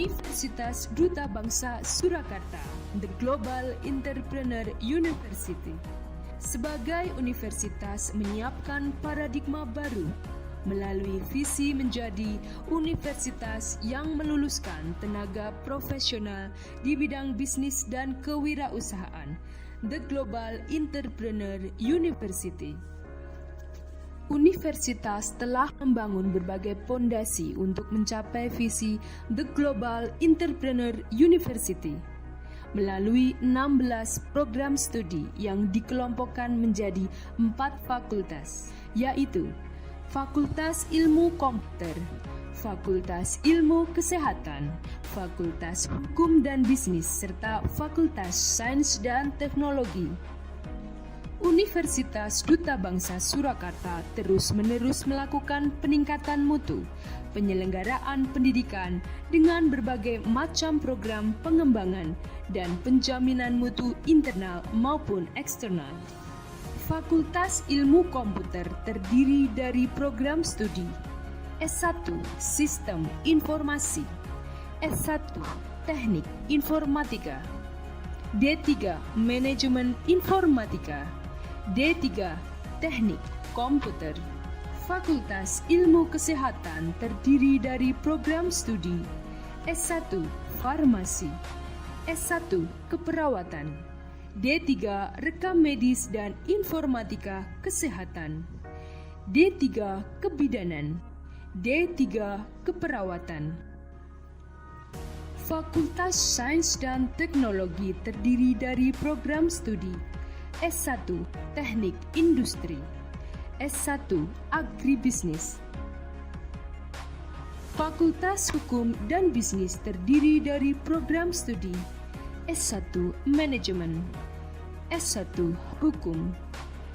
Universitas Duta Bangsa Surakarta, The Global Entrepreneur University. Sebagai universitas menyiapkan paradigma baru melalui visi menjadi universitas yang meluluskan tenaga profesional di bidang bisnis dan kewirausahaan, The Global Entrepreneur University. Universitas telah membangun berbagai pondasi untuk mencapai visi The Global Entrepreneur University melalui 16 program studi yang dikelompokkan menjadi 4 fakultas, yaitu Fakultas Ilmu Komputer, Fakultas Ilmu Kesehatan, Fakultas Hukum dan Bisnis, serta Fakultas Sains dan Teknologi. Universitas Duta Bangsa Surakarta terus-menerus melakukan peningkatan mutu penyelenggaraan pendidikan dengan berbagai macam program pengembangan dan penjaminan mutu internal maupun eksternal. Fakultas Ilmu Komputer terdiri dari program studi S1 Sistem Informasi, S1 Teknik Informatika, D3 Manajemen Informatika, D3 Teknik Komputer. Fakultas Ilmu Kesehatan terdiri dari program studi S1 Farmasi, S1 Keperawatan, D3 Rekam Medis dan Informatika Kesehatan, D3 Kebidanan, D3 Keperawatan. Fakultas Sains dan Teknologi terdiri dari program studi S1 Teknik Industri, S1 Agribisnis. Fakultas Hukum dan Bisnis terdiri dari program studi S1 Manajemen, S1 Hukum,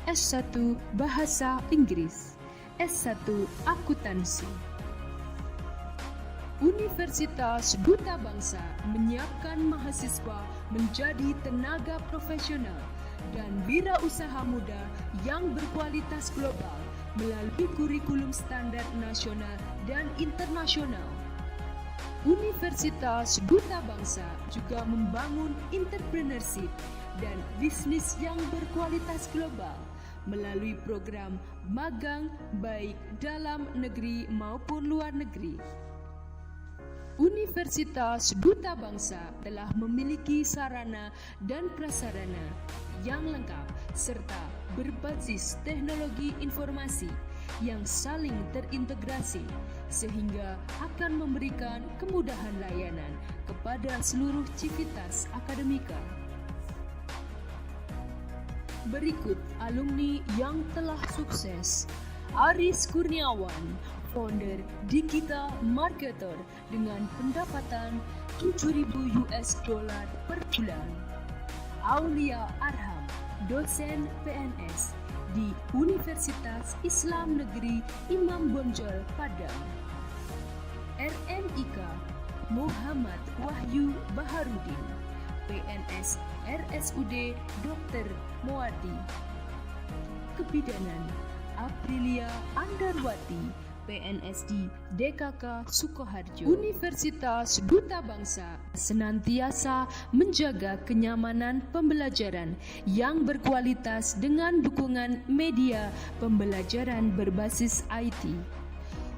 S1 Bahasa Inggris, S1 Akuntansi. Universitas Duta Bangsa menyiapkan mahasiswa menjadi tenaga profesional dan wirausaha muda yang berkualitas global melalui kurikulum standar nasional dan internasional. Universitas Duta Bangsa juga membangun entrepreneurship dan bisnis yang berkualitas global melalui program magang baik dalam negeri maupun luar negeri. Universitas Duta Bangsa telah memiliki sarana dan prasarana yang lengkap serta berbasis teknologi informasi yang saling terintegrasi sehingga akan memberikan kemudahan layanan kepada seluruh civitas akademika. Berikut alumni yang telah sukses. Aris Kurniawan, founder Digital Marketer dengan pendapatan $7.000 per bulan. Aulia Arham, dosen PNS di Universitas Islam Negeri Imam Bonjol, Padang. RMIK Muhammad Wahyu Baharudin, PNS RSUD Dr. Moardi. Kebidanan Aprilia Andarwati, PNSD DKK Sukoharjo. Universitas Duta Bangsa senantiasa menjaga kenyamanan pembelajaran yang berkualitas dengan dukungan media pembelajaran berbasis IT.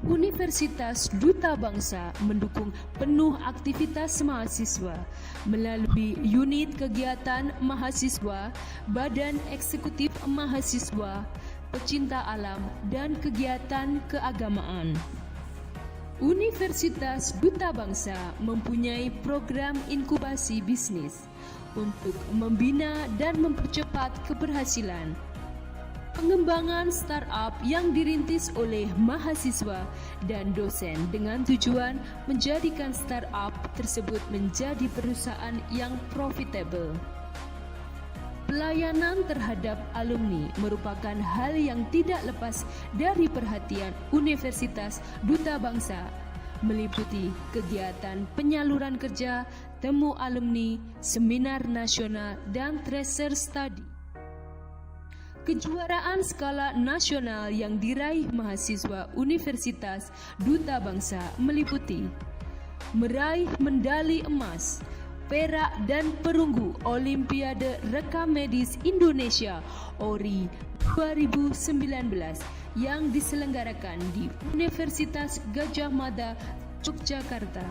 Universitas Duta Bangsa mendukung penuh aktivitas mahasiswa melalui unit kegiatan mahasiswa, badan eksekutif mahasiswa, pecinta alam, dan kegiatan keagamaan. Universitas Duta Bangsa mempunyai program inkubasi bisnis untuk membina dan mempercepat keberhasilan. Pengembangan startup yang dirintis oleh mahasiswa dan dosen dengan tujuan menjadikan startup tersebut menjadi perusahaan yang profitable. Pelayanan terhadap alumni merupakan hal yang tidak lepas dari perhatian Universitas Duta Bangsa, meliputi kegiatan penyaluran kerja, temu alumni, seminar nasional, dan tracer study. Kejuaraan skala nasional yang diraih mahasiswa Universitas Duta Bangsa meliputi meraih medali emas, perak dan perunggu Olimpiade Rekam Medis Indonesia ORI 2019 yang diselenggarakan di Universitas Gadjah Mada, Yogyakarta.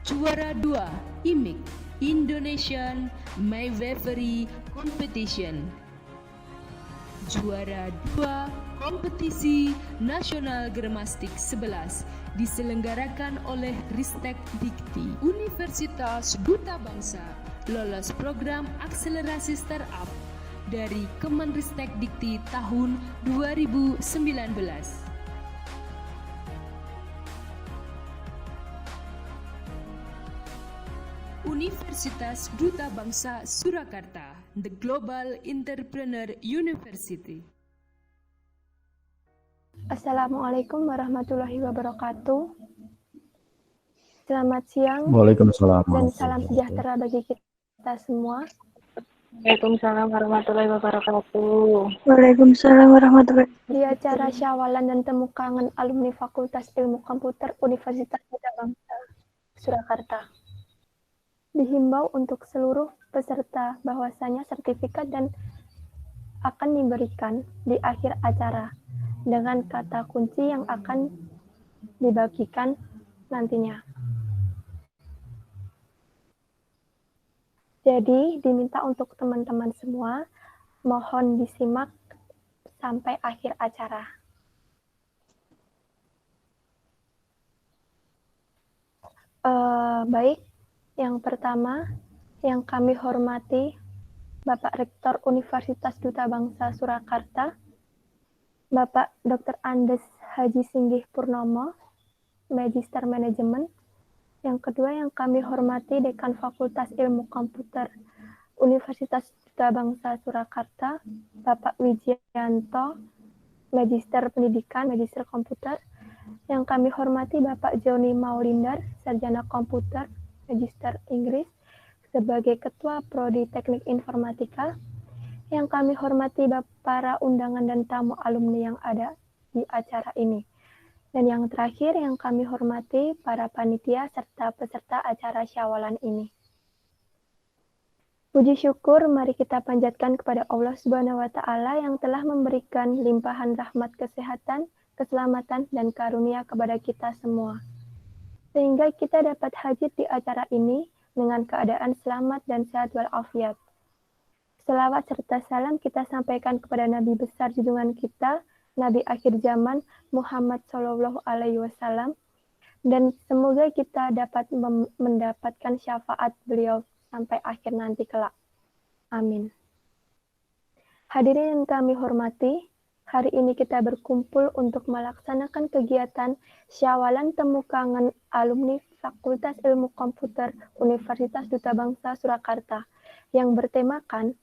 Juara 2 IMIC Indonesian Midwifery Competition. Juara 2 Kompetisi Nasional Germastik 11 diselenggarakan oleh Ristek Dikti Universitas Duta Bangsa, lolos program akselerasi startup dari Kemenristek Dikti tahun 2019. Universitas Duta Bangsa Surakarta, the Global Entrepreneur University. Assalamualaikum warahmatullahi wabarakatuh. Selamat siang. Waalaikumsalam. Dan salam sejahtera bagi kita semua. Waalaikumsalam warahmatullahi wabarakatuh. Waalaikumsalam warahmatullahi wabarakatuh. Di acara Syawalan dan Temu Kangen alumni Fakultas Ilmu Komputer Universitas Duta Bangsa Surakarta, dihimbau untuk seluruh peserta bahwasanya sertifikat dan akan diberikan di akhir acara dengan kata kunci yang akan dibagikan nantinya. Jadi diminta untuk teman-teman semua mohon disimak sampai akhir acara. Baik, yang pertama yang kami hormati Bapak Rektor Universitas Duta Bangsa Surakarta, Bapak Dr. Andes Haji Singgih Purnomo, Magister Manajemen. Yang kedua yang kami hormati Dekan Fakultas Ilmu Komputer Universitas Duta Bangsa Surakarta, Bapak Wijianto, Magister Pendidikan, Magister Komputer. Yang kami hormati Bapak Joni Maulindar, Sarjana Komputer, Magister Inggris, sebagai Ketua Prodi Teknik Informatika. Yang kami hormati para undangan dan tamu alumni yang ada di acara ini. Dan yang terakhir yang kami hormati para panitia serta peserta acara Syawalan ini. Puji syukur mari kita panjatkan kepada Allah Subhanahu wa taala yang telah memberikan limpahan rahmat kesehatan, keselamatan dan karunia kepada kita semua. Sehingga kita dapat hadir di acara ini dengan keadaan selamat dan sehat walafiat. Selawat serta salam kita sampaikan kepada Nabi besar junjungan kita, Nabi akhir zaman Muhammad Shallallahu Alaihi Wasallam, dan semoga kita dapat mendapatkan syafaat beliau sampai akhir nanti kelak. Amin. Hadirin yang kami hormati, hari ini kita berkumpul untuk melaksanakan kegiatan Syawalan Temu Kangen alumni Fakultas Ilmu Komputer Universitas Duta Bangsa Surakarta yang bertemakan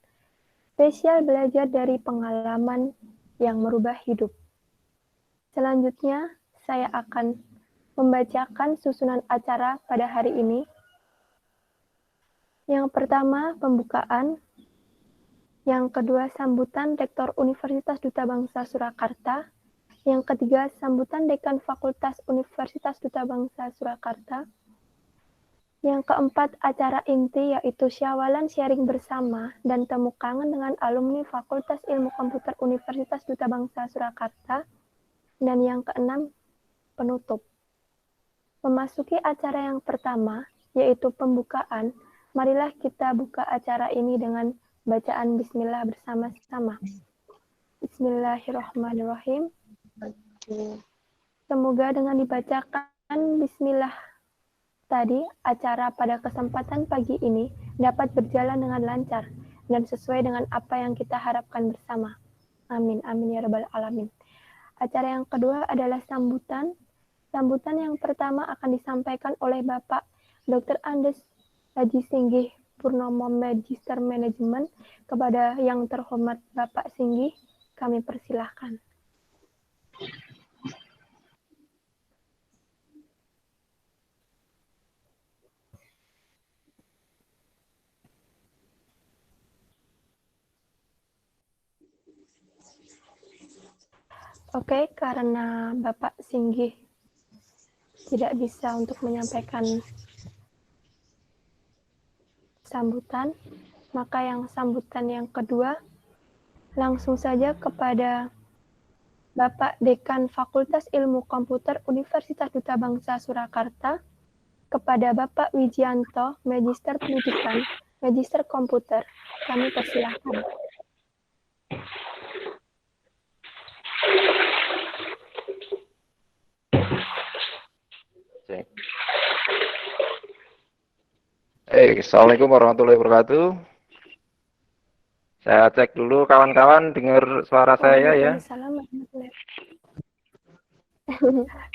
spesial belajar dari pengalaman yang merubah hidup. Selanjutnya, saya akan membacakan susunan acara pada hari ini. Yang pertama, pembukaan. Yang kedua, sambutan Rektor Universitas Duta Bangsa Surakarta. Yang ketiga, sambutan Dekan Fakultas Universitas Duta Bangsa Surakarta. Yang keempat, acara inti yaitu Syawalan sharing bersama dan temu kangen dengan alumni Fakultas Ilmu Komputer Universitas Duta Bangsa Surakarta. Dan yang keenam, penutup. Memasuki acara yang pertama, yaitu pembukaan, marilah kita buka acara ini dengan bacaan Bismillah bersama-sama. Bismillahirrahmanirrahim. Semoga dengan dibacakan Bismillah tadi, acara pada kesempatan pagi ini dapat berjalan dengan lancar dan sesuai dengan apa yang kita harapkan bersama. Amin, amin ya rabbal alamin. Acara yang kedua adalah sambutan. Sambutan yang pertama akan disampaikan oleh Bapak Dr. Andes Haji Singgih Purnomo, Magister Manajemen. Kepada yang terhormat Bapak Singgih, kami persilahkan. Oke, karena Bapak Singgih tidak bisa untuk menyampaikan sambutan, maka yang sambutan yang kedua langsung saja kepada Bapak Dekan Fakultas Ilmu Komputer Universitas Duta Bangsa Surakarta, kepada Bapak Wijianto, Magister Pendidikan, Magister Komputer. Kami persilahkan. Assalamualaikum warahmatullahi wabarakatuh. Saya cek dulu kawan-kawan dengar suara saya ya. Waalaikumsalam warahmatullahi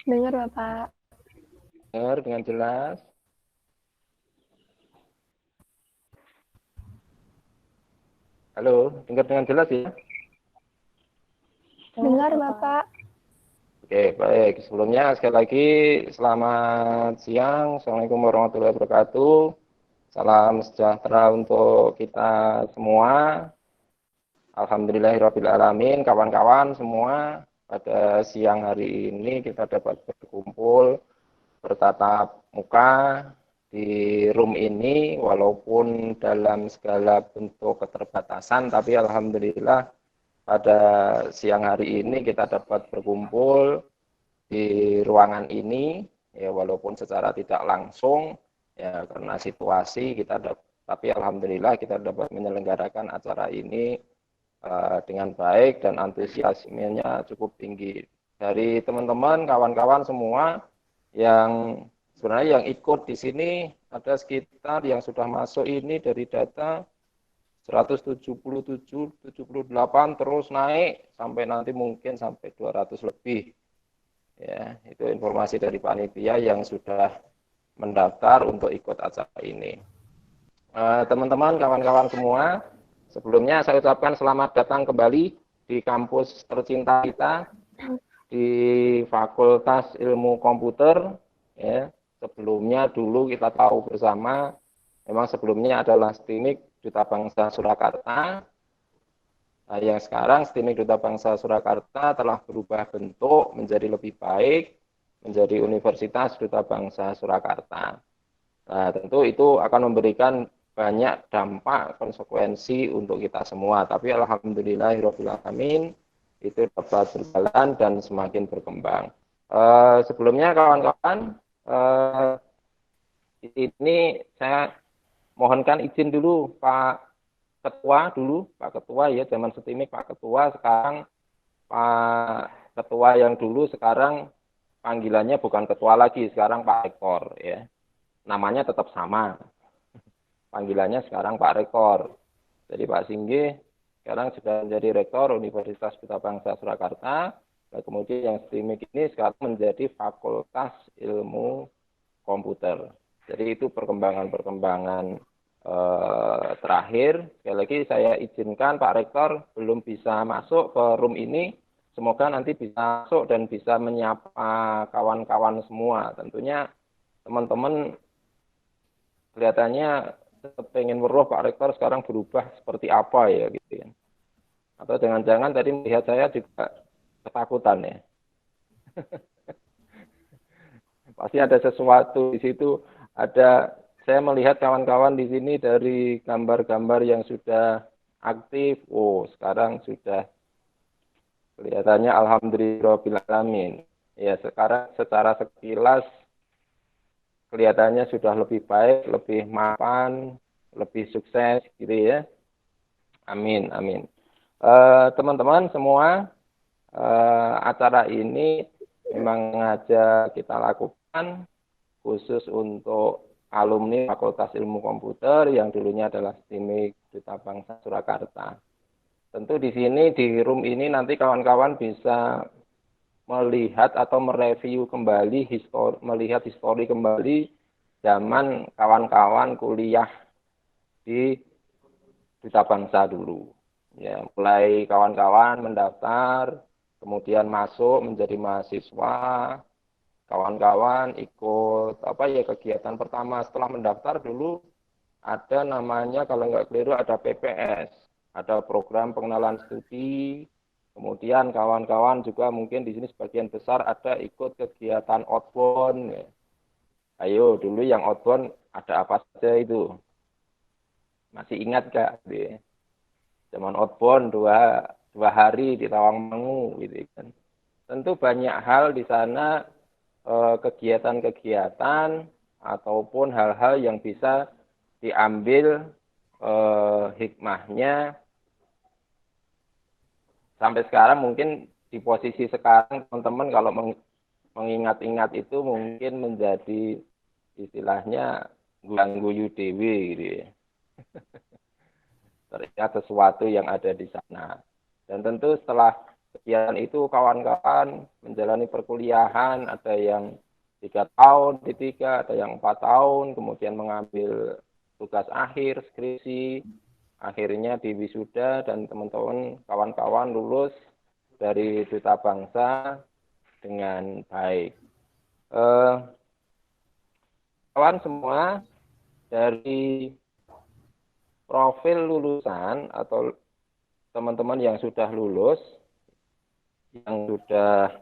Dengar Bapak. Dengar dengan jelas. Halo, dengar dengan jelas ya? Dengar Bapak. Oke, baik. Sebelumnya sekali lagi selamat siang. Assalamualaikum warahmatullahi wabarakatuh. Salam sejahtera untuk kita semua. Alhamdulillahirrahmanirrahim. Kawan-kawan semua, pada siang hari ini kita dapat berkumpul bertatap muka di room ini, walaupun dalam segala bentuk keterbatasan, tapi alhamdulillah pada siang hari ini kita dapat berkumpul di ruangan ini, ya walaupun secara tidak langsung, ya karena situasi kita tapi alhamdulillah kita dapat menyelenggarakan acara ini dengan baik dan antusiasmenya cukup tinggi dari teman-teman, kawan-kawan semua yang sebenarnya yang ikut di sini ada sekitar yang sudah masuk ini dari data 177, 78 terus naik sampai nanti mungkin sampai 200 lebih. Ya, itu informasi dari panitia yang sudah mendaftar untuk ikut acara ini. Teman-teman, kawan-kawan semua, sebelumnya saya ucapkan selamat datang kembali di kampus tercinta kita di Fakultas Ilmu Komputer. Ya, sebelumnya dulu kita tahu bersama, memang sebelumnya adalah STIMIK Duta Bangsa Surakarta. Nah, yang sekarang STIMIK Duta Bangsa Surakarta telah berubah bentuk menjadi lebih baik, menjadi Universitas Duta Bangsa Surakarta. Nah, tentu itu akan memberikan banyak dampak konsekuensi untuk kita semua, tapi alhamdulillahirrahmanirrahim itu dapat berjalan dan semakin berkembang. Sebelumnya kawan-kawan, ini saya mohonkan izin dulu Pak Ketua ya, zaman STIMIK Pak Ketua, sekarang Pak Ketua yang dulu sekarang panggilannya bukan Ketua lagi, sekarang Pak Rektor ya. Namanya tetap sama. Panggilannya sekarang Pak Rektor. Jadi Pak Singgih sekarang sudah menjadi Rektor Universitas Duta Bangsa Surakarta. Dan kemudian yang STIMIK ini sekarang menjadi Fakultas Ilmu Komputer. Jadi itu perkembangan-perkembangan terakhir. Sekali lagi saya izinkan Pak Rektor belum bisa masuk ke room ini. Semoga nanti bisa masuk dan bisa menyapa kawan-kawan semua. Tentunya teman-teman kelihatannya pengen meruh Pak Rektor sekarang berubah seperti apa ya gitu ya. Atau jangan-jangan tadi melihat saya juga ketakutan ya. Pasti ada sesuatu di situ. Saya melihat kawan-kawan di sini dari gambar-gambar yang sudah aktif. Oh, sekarang sudah kelihatannya alhamdulillahirrahmanirrahim. Ya, sekarang secara sekilas kelihatannya sudah lebih baik, lebih mapan, lebih sukses gitu ya. Amin, amin. Teman-teman semua, acara ini memang sengaja kita lakukan khusus untuk alumni Fakultas Ilmu Komputer yang dulunya adalah STIMIK Duta Bangsa Surakarta. Tentu di sini di room ini nanti kawan-kawan bisa melihat atau mereview kembali melihat histori kembali zaman kawan-kawan kuliah di Duta Bangsa dulu. Ya, mulai kawan-kawan mendaftar, kemudian masuk menjadi mahasiswa, kawan-kawan ikut kegiatan pertama setelah mendaftar dulu ada namanya kalau nggak keliru ada PPS, ada program pengenalan studi, Kemudian kawan-kawan juga mungkin di sini sebagian besar ada ikut kegiatan outbound. Ya. Ayo dulu yang outbound ada apa saja itu? Masih ingat gak? Gitu. Zaman outbound dua hari di Tawangmangu gitu kan. Tentu banyak hal di sana kegiatan-kegiatan ataupun hal-hal yang bisa diambil hikmahnya. Sampai sekarang mungkin di posisi sekarang teman-teman kalau mengingat-ingat itu mungkin menjadi istilahnya guyu dewi gitu ya. Terlihat sesuatu yang ada di sana. Dan tentu setelah kegiatan itu kawan-kawan menjalani perkuliahan, ada yang 3 tahun D3, ada yang 4 tahun, kemudian mengambil tugas akhir, skripsi, akhirnya di wisuda dan teman-teman kawan-kawan lulus dari Duta Bangsa dengan baik. Kawan semua dari profil lulusan atau teman-teman yang sudah lulus, yang sudah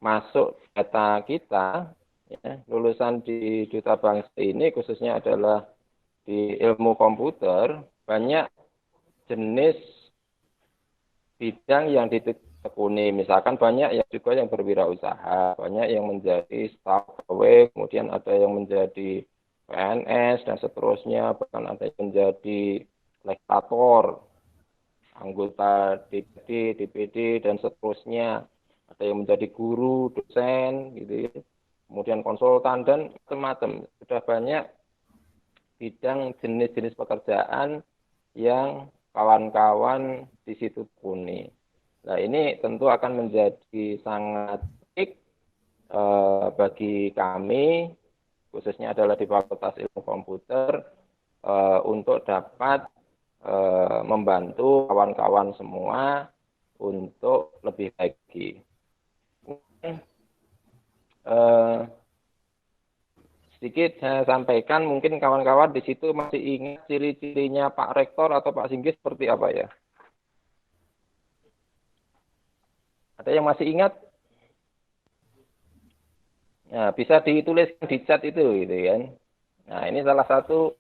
masuk data kita, ya, lulusan di Duta Bangsa ini khususnya adalah di ilmu komputer, banyak jenis bidang yang ditekuni. Misalkan banyak yang juga yang berwirausaha, banyak yang menjadi staf pegawai, kemudian ada yang menjadi PNS dan seterusnya, bahkan ada yang menjadi lektor, anggota DPD, DPD dan seterusnya, ada yang menjadi guru, dosen, gitu ya. Kemudian konsultan dan macam-macam. Sudah banyak bidang jenis-jenis pekerjaan yang kawan-kawan di situ tekuni. Nah, ini tentu akan menjadi sangat baik bagi kami, khususnya adalah di Fakultas Ilmu Komputer, untuk dapat membantu kawan-kawan semua untuk lebih baik lagi. Sedikit saya sampaikan, mungkin kawan-kawan di situ masih ingat ciri-cirinya Pak Rektor atau Pak Singgih seperti apa ya? Ada yang masih ingat? Nah, bisa ditulis di chat itu, gitu kan? Nah, ini salah satu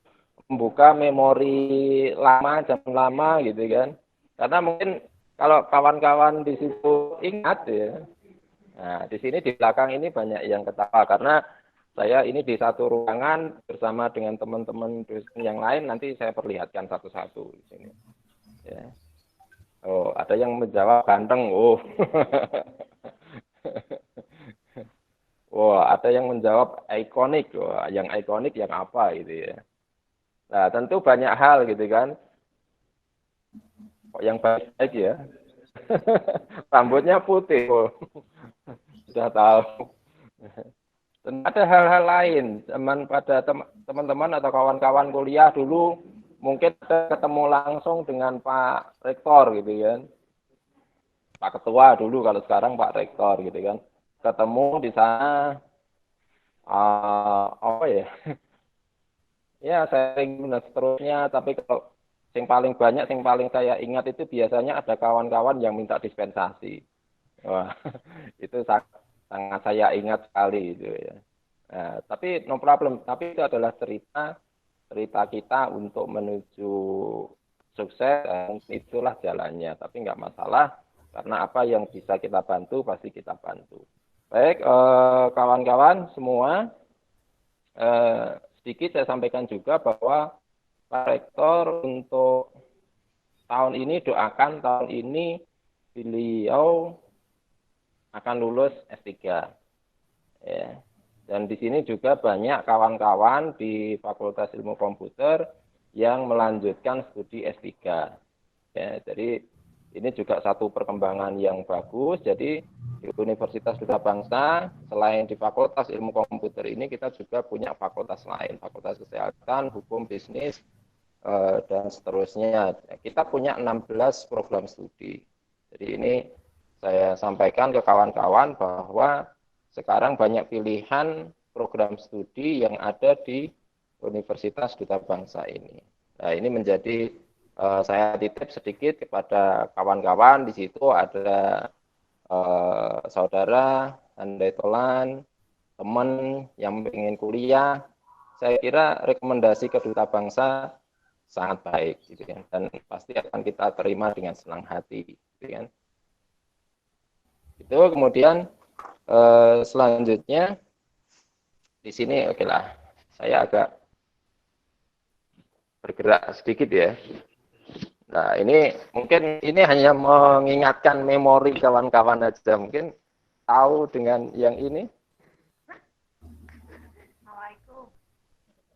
membuka memori lama, zaman lama, gitu kan? Karena mungkin kalau kawan-kawan di situ ingat ya. Nah, di sini di belakang ini banyak yang ketawa karena saya ini di satu ruangan bersama dengan teman-teman dosen yang lain, nanti saya perlihatkan satu-satu di sini. Ya. Oh, ada yang menjawab ganteng. Oh. Wah, ada yang menjawab ikonik. Wah, yang ikonik yang apa gitu ya. Nah, tentu banyak hal gitu kan. Kok yang baik ya. Rambutnya putih. Oh. Sudah tahu. Dan ada hal-hal lain, pada teman-teman atau kawan-kawan kuliah dulu mungkin ada ketemu langsung dengan Pak Rektor gitu kan. Pak Ketua dulu, kalau sekarang Pak Rektor gitu kan. Ketemu di sana apa ya? Ya, sharing dan seterusnya, tapi kalau yang paling banyak, yang paling saya ingat itu biasanya ada kawan-kawan yang minta dispensasi. Wah, itu sangat saya ingat sekali itu ya. Nah, tapi no problem. Tapi itu adalah cerita kita untuk menuju sukses. Itulah jalannya. Tapi nggak masalah karena apa yang bisa kita bantu pasti kita bantu. Baik, kawan-kawan semua. Sedikit saya sampaikan juga bahwa Pak Rektor untuk tahun ini doakan tahun ini beliau akan lulus S3. Ya. Dan di sini juga banyak kawan-kawan di Fakultas Ilmu Komputer yang melanjutkan studi S3. Ya, jadi ini juga satu perkembangan yang bagus. Jadi di Universitas Duta Bangsa, selain di Fakultas Ilmu Komputer ini, kita juga punya fakultas lain, Fakultas Kesehatan, Hukum, Bisnis, dan seterusnya. Kita punya 16 program studi. Jadi ini saya sampaikan ke kawan-kawan bahwa sekarang banyak pilihan program studi yang ada di Universitas Duta Bangsa ini. Nah, ini menjadi saya titip sedikit kepada kawan-kawan. Di situ ada saudara, andai tolan, teman yang ingin kuliah. Saya kira rekomendasi ke Duta Bangsa sangat baik, gitu kan, dan pasti akan kita terima dengan senang hati, gitu kan. Itu kemudian selanjutnya di sini, oke lah, saya agak bergerak sedikit ya. Nah, ini mungkin ini hanya mengingatkan memori kawan-kawan aja, mungkin tahu dengan yang ini.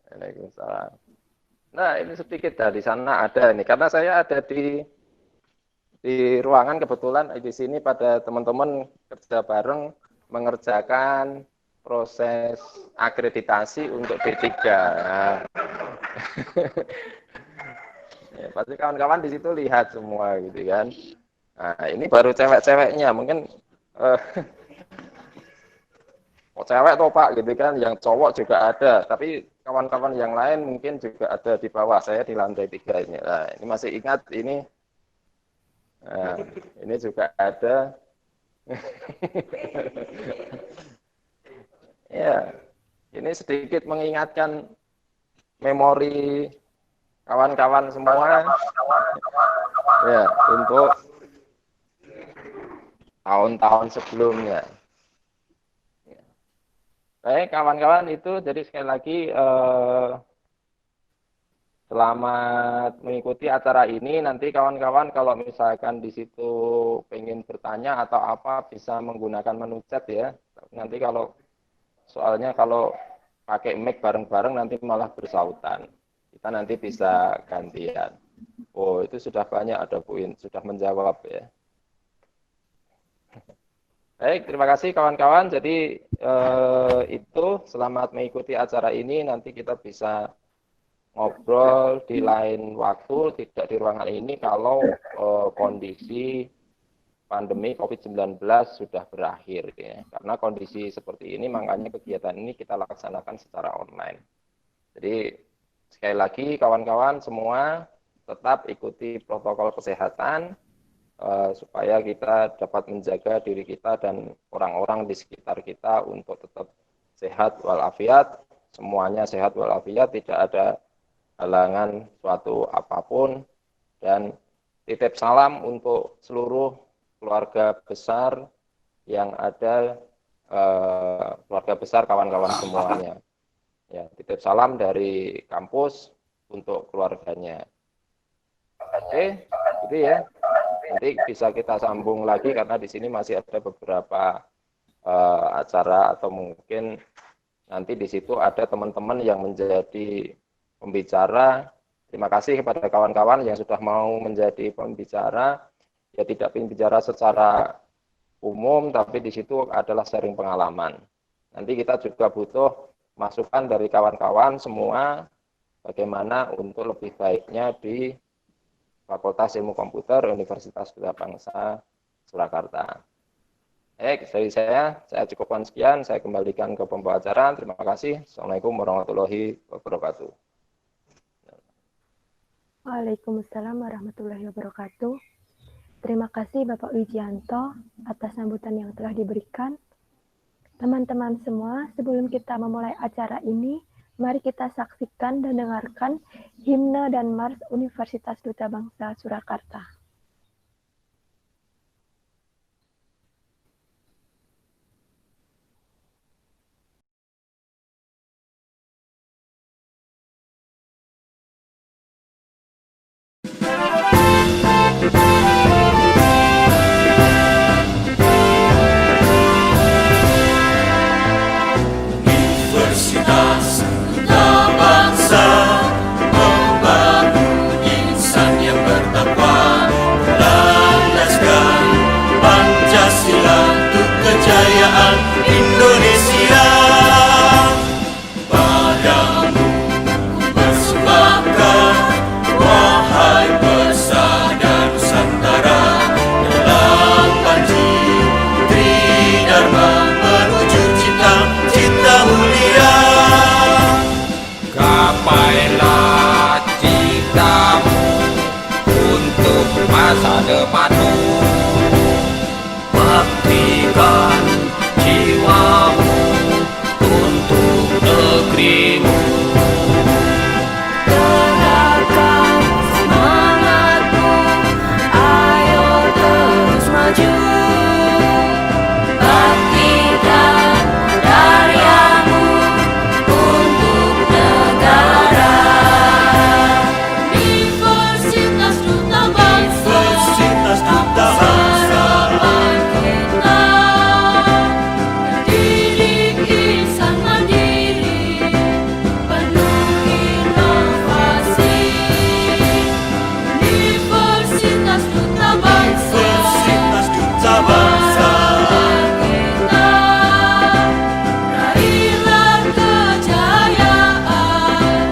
Waalaikumsalam. Nah, ini sedikit dari sana ada ini, karena saya ada di ruangan kebetulan di sini pada teman-teman kerja bareng mengerjakan proses akreditasi untuk D3. Nah. Ya, pasti kawan-kawan di situ lihat semua gitu kan. Nah, ini baru cewek-ceweknya, mungkin cewek toh Pak gitu kan, yang cowok juga ada, tapi kawan-kawan yang lain mungkin juga ada di bawah saya di lantai 3 ini. Nah, ini masih ingat ini. Nah, ini juga ada. Ya, ini sedikit mengingatkan memori kawan-kawan semua. Ya, untuk tahun-tahun sebelumnya. Baik, kawan-kawan, itu jadi sekali lagi selamat mengikuti acara ini. Nanti kawan-kawan kalau misalkan di situ pengen bertanya atau apa bisa menggunakan menu chat ya. Nanti kalau soalnya kalau pakai mic bareng-bareng nanti malah bersautan. Kita nanti bisa gantian. Oh, itu sudah banyak ada poin, sudah menjawab ya. Baik, terima kasih kawan-kawan. Jadi itu selamat mengikuti acara ini. Nanti kita bisa ngobrol di lain waktu, tidak di ruangan ini kalau kondisi pandemi COVID-19 sudah berakhir ya. Karena kondisi seperti ini makanya kegiatan ini kita laksanakan secara online. Jadi sekali lagi kawan-kawan semua tetap ikuti protokol kesehatan supaya kita dapat menjaga diri kita dan orang-orang di sekitar kita untuk tetap sehat walafiat, semuanya sehat walafiat, tidak ada halangan suatu apapun, dan titip salam untuk seluruh keluarga besar yang ada, keluarga besar kawan-kawan semuanya. Ya, titip salam dari kampus untuk keluarganya. Oke, gitu ya. Nanti bisa kita sambung lagi karena di sini masih ada beberapa acara atau mungkin nanti di situ ada teman-teman yang menjadi pembicara. Terima kasih kepada kawan-kawan yang sudah mau menjadi pembicara. Ya tidak pembicara secara umum, tapi di situ adalah sharing pengalaman. Nanti kita juga butuh masukan dari kawan-kawan semua bagaimana untuk lebih baiknya di Fakultas Ilmu Komputer Universitas Duta Bangsa Surakarta. Baik, dari saya cukupkan sekian. Saya kembalikan ke pembawa acara. Terima kasih. Assalamualaikum warahmatullahi wabarakatuh. Waalaikumsalam warahmatullahi wabarakatuh. Terima kasih Bapak Wijianto atas sambutan yang telah diberikan. Teman-teman semua, sebelum kita memulai acara ini, mari kita saksikan dan dengarkan himne dan mars Universitas Duta Bangsa Surakarta. Universitas Duta Bangsa membangun insan yang bertakwa. pada padu, baktikan jiwamu untuk negerimu. Dengarkan semangatmu, ayo terus maju. Baktikan karyamu untuk negara. Universitas Duta Bangsa, Universitas Duta Bangsa, harapan kita mendidik insan mandiri, penuh inovasi. Universitas Duta Bangsa, Universitas Duta Bangsa, kita raihlah kejayaan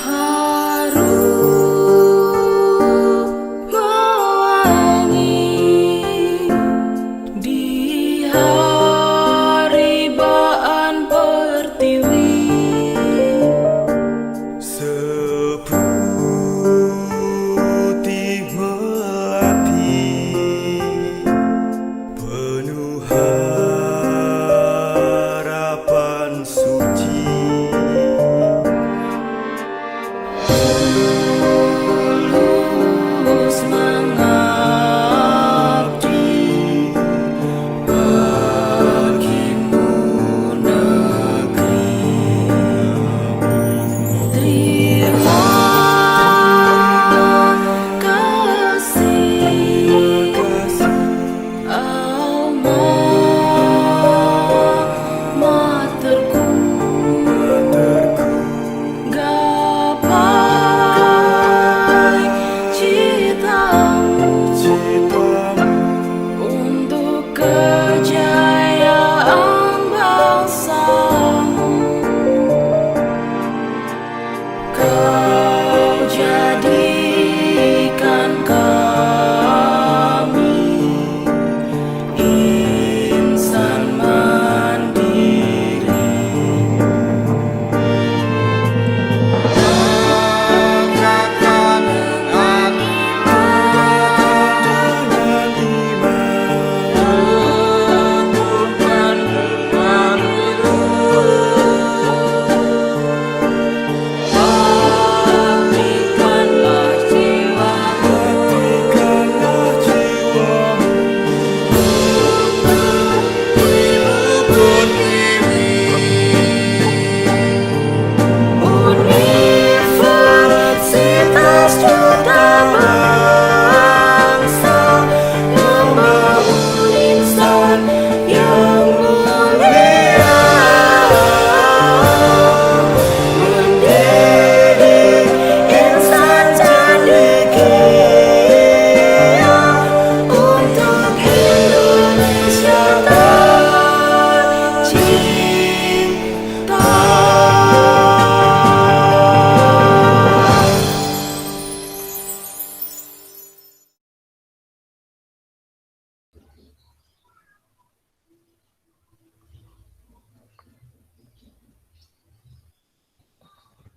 harum mewangi di haribaan pertiwi. seputih melati, penuh harapan suci. Tulus mengabdi bagimu negeri. Terima kasih alma materku, gapai citamu untuk kejayaan bangsamu. Kau jadikan kami insan mandiri. Tegakkan dengan teguhkan dengan baktikanlah jiwamu Universitas Duta Bangsa, membangun insan yang mulia, mendidik insan cendekia untuk Indonesia tercinta.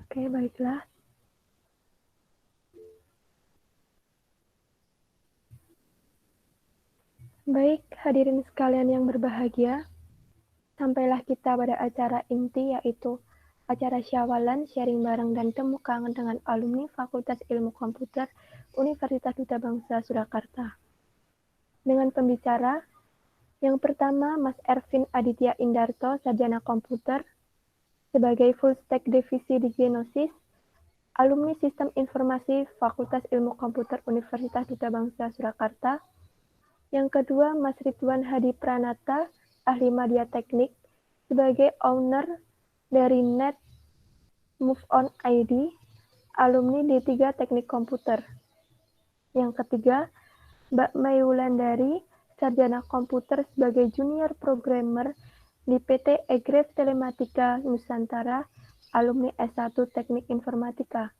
Oke, baiklah. Baik, hadirin sekalian yang berbahagia, sampailah kita pada acara inti, yaitu acara Syawalan, sharing bareng dan temu kangen dengan alumni Fakultas Ilmu Komputer Universitas Duta Bangsa Surakarta. Dengan pembicara, yang pertama Mas Ervin Aditya Indarto, Sarjana Komputer, sebagai Full Stack Divisi di Genosis, alumni Sistem Informasi Fakultas Ilmu Komputer Universitas Duta Bangsa Surakarta. Yang kedua, Mas Ridwan Hadi Pranata, ahli media teknik, sebagai owner dari Net Move On ID, alumni D3 Teknik Komputer. Yang ketiga, Mbak Mai Wulandari, sarjana komputer sebagai junior programmer di PT Egref Telematika Nusantara, alumni S1 Teknik Informatika.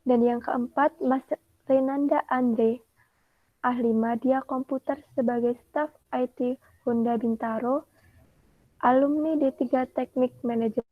Dan yang keempat, Mas Renanda Andre, ahli media komputer sebagai staf IT Honda Bintaro, alumni D3 Teknik Manajemen.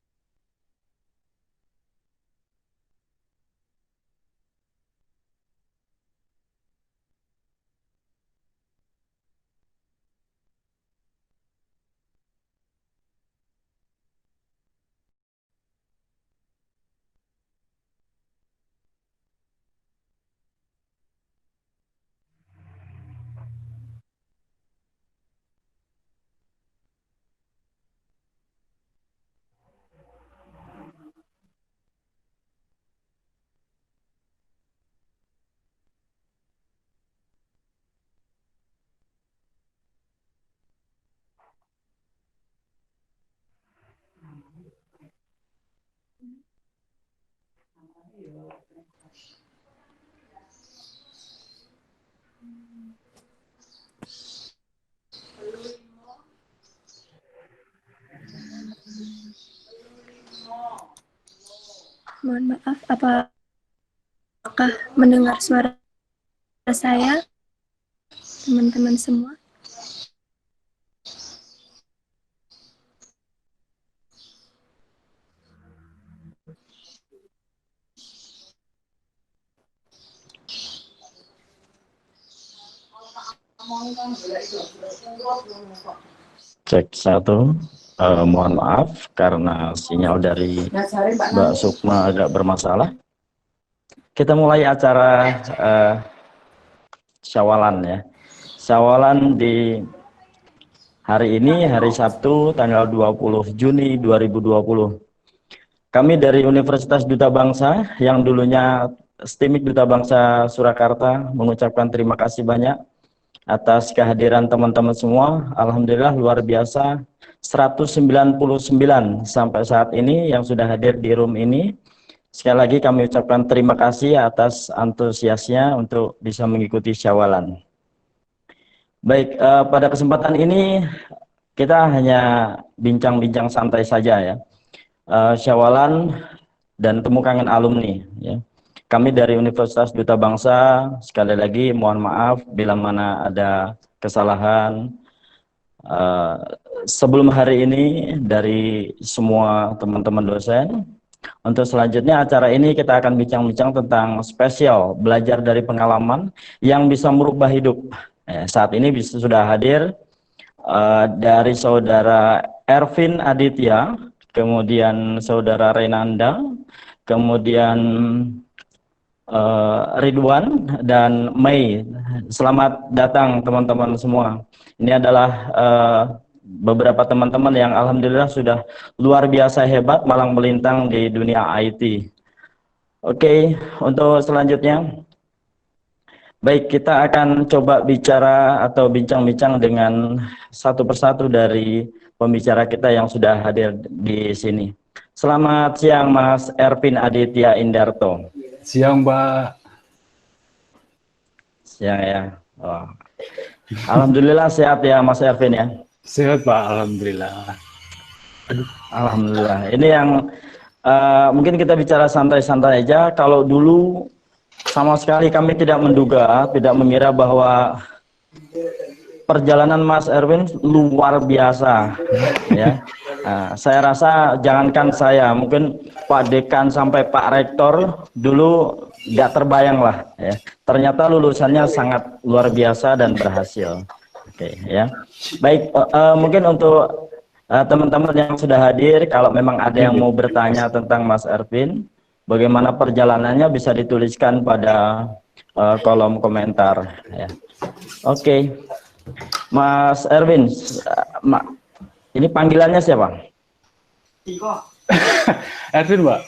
Mohon maaf, apakah mendengar suara saya, teman-teman semua? Cek satu. Mohon maaf karena sinyal dari Mbak Sukma agak bermasalah. Kita mulai acara Syawalan ya. Syawalan di hari ini, hari Sabtu, tanggal 20 Juni 2020. Kami dari Universitas Duta Bangsa, yang dulunya STIMIK Duta Bangsa Surakarta, mengucapkan terima kasih banyak atas kehadiran teman-teman semua. Alhamdulillah luar biasa, 199 sampai saat ini yang sudah hadir di room ini. Sekali lagi kami ucapkan terima kasih atas antusiasnya untuk bisa mengikuti Syawalan. Baik, pada kesempatan ini kita hanya bincang-bincang santai saja ya. Syawalan dan temu kangen alumni ya. Kami dari Universitas Duta Bangsa sekali lagi mohon maaf bila mana ada kesalahan. Sebelum hari ini dari semua teman-teman dosen, untuk selanjutnya acara ini kita akan bincang-bincang tentang spesial belajar dari pengalaman yang bisa merubah hidup. Saat ini sudah hadir dari saudara Ervin Aditya, kemudian saudara Renanda, kemudian Ridwan dan Mei. Selamat datang teman-teman semua. Ini adalah beberapa teman-teman yang alhamdulillah sudah luar biasa hebat malang melintang di dunia IT. Oke, untuk selanjutnya, baik, kita akan coba bicara atau bincang-bincang dengan satu persatu dari pembicara kita yang sudah hadir di sini. Selamat siang Mas Ervin Aditya Indarto. Siang Mbak. Siang ya. Oh. Alhamdulillah sehat ya Mas Ervin ya. Sehat Pak, alhamdulillah. Aduh. Alhamdulillah. Ini yang mungkin kita bicara santai-santai aja. Kalau dulu sama sekali kami tidak menduga, tidak mengira bahwa perjalanan Mas Ervin luar biasa ya. Saya rasa jangankan saya, mungkin Pak Dekan sampai Pak Rektor dulu nggak terbayang lah ya. Ternyata lulusannya sangat luar biasa dan berhasil. Oke ya. Baik, mungkin untuk teman-teman yang sudah hadir, kalau memang ada yang mau bertanya tentang Mas Ervin, bagaimana perjalanannya bisa dituliskan pada kolom komentar ya. Oke. Mas Ervin, ini panggilannya siapa? Ervin Mbak.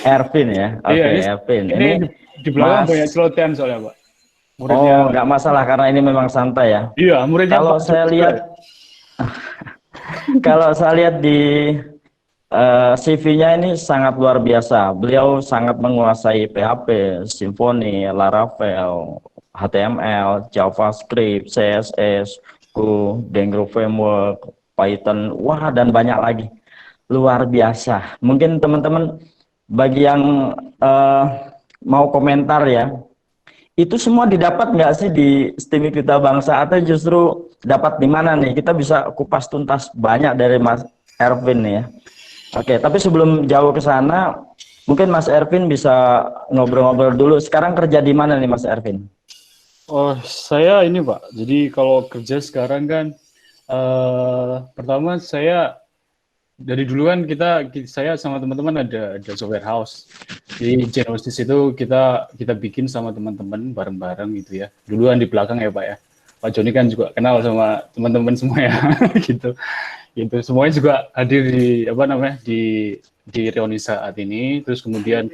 Ervin ya. Oke, iya, Ervin. Ini di belakang Mas... banyak celotehan soalnya Pak. Muridnya... Oh, nggak masalah karena ini memang santai ya. Iya, muridnya. Kalau saya lihat, kalau saya lihat di CV-nya ini sangat luar biasa. Beliau sangat menguasai PHP, Symfony, Laravel, HTML, JavaScript, CSS, Go, Django Framework, Python, wah dan banyak lagi. Luar biasa. Mungkin teman-teman bagi yang mau komentar ya, itu semua didapat nggak sih di STIMIK Duta Bangsa atau justru dapat di mana nih? Kita bisa kupas tuntas banyak dari Mas Ervin nih ya. Oke, tapi sebelum jauh ke sana, mungkin Mas Ervin bisa ngobrol-ngobrol dulu. Sekarang kerja di mana nih Mas Ervin? Oh, saya ini Pak. Jadi kalau kerja sekarang kan, pertama saya dari dulu kan saya sama teman-teman ada software house. Jadi Genesis itu kita bikin sama teman-teman bareng-bareng gitu ya. Duluan di belakang ya Pak ya. Pak Joni kan juga kenal sama teman-teman semua ya, gitu. Gitu. Semuanya juga hadir di di reuni saat ini. Terus kemudian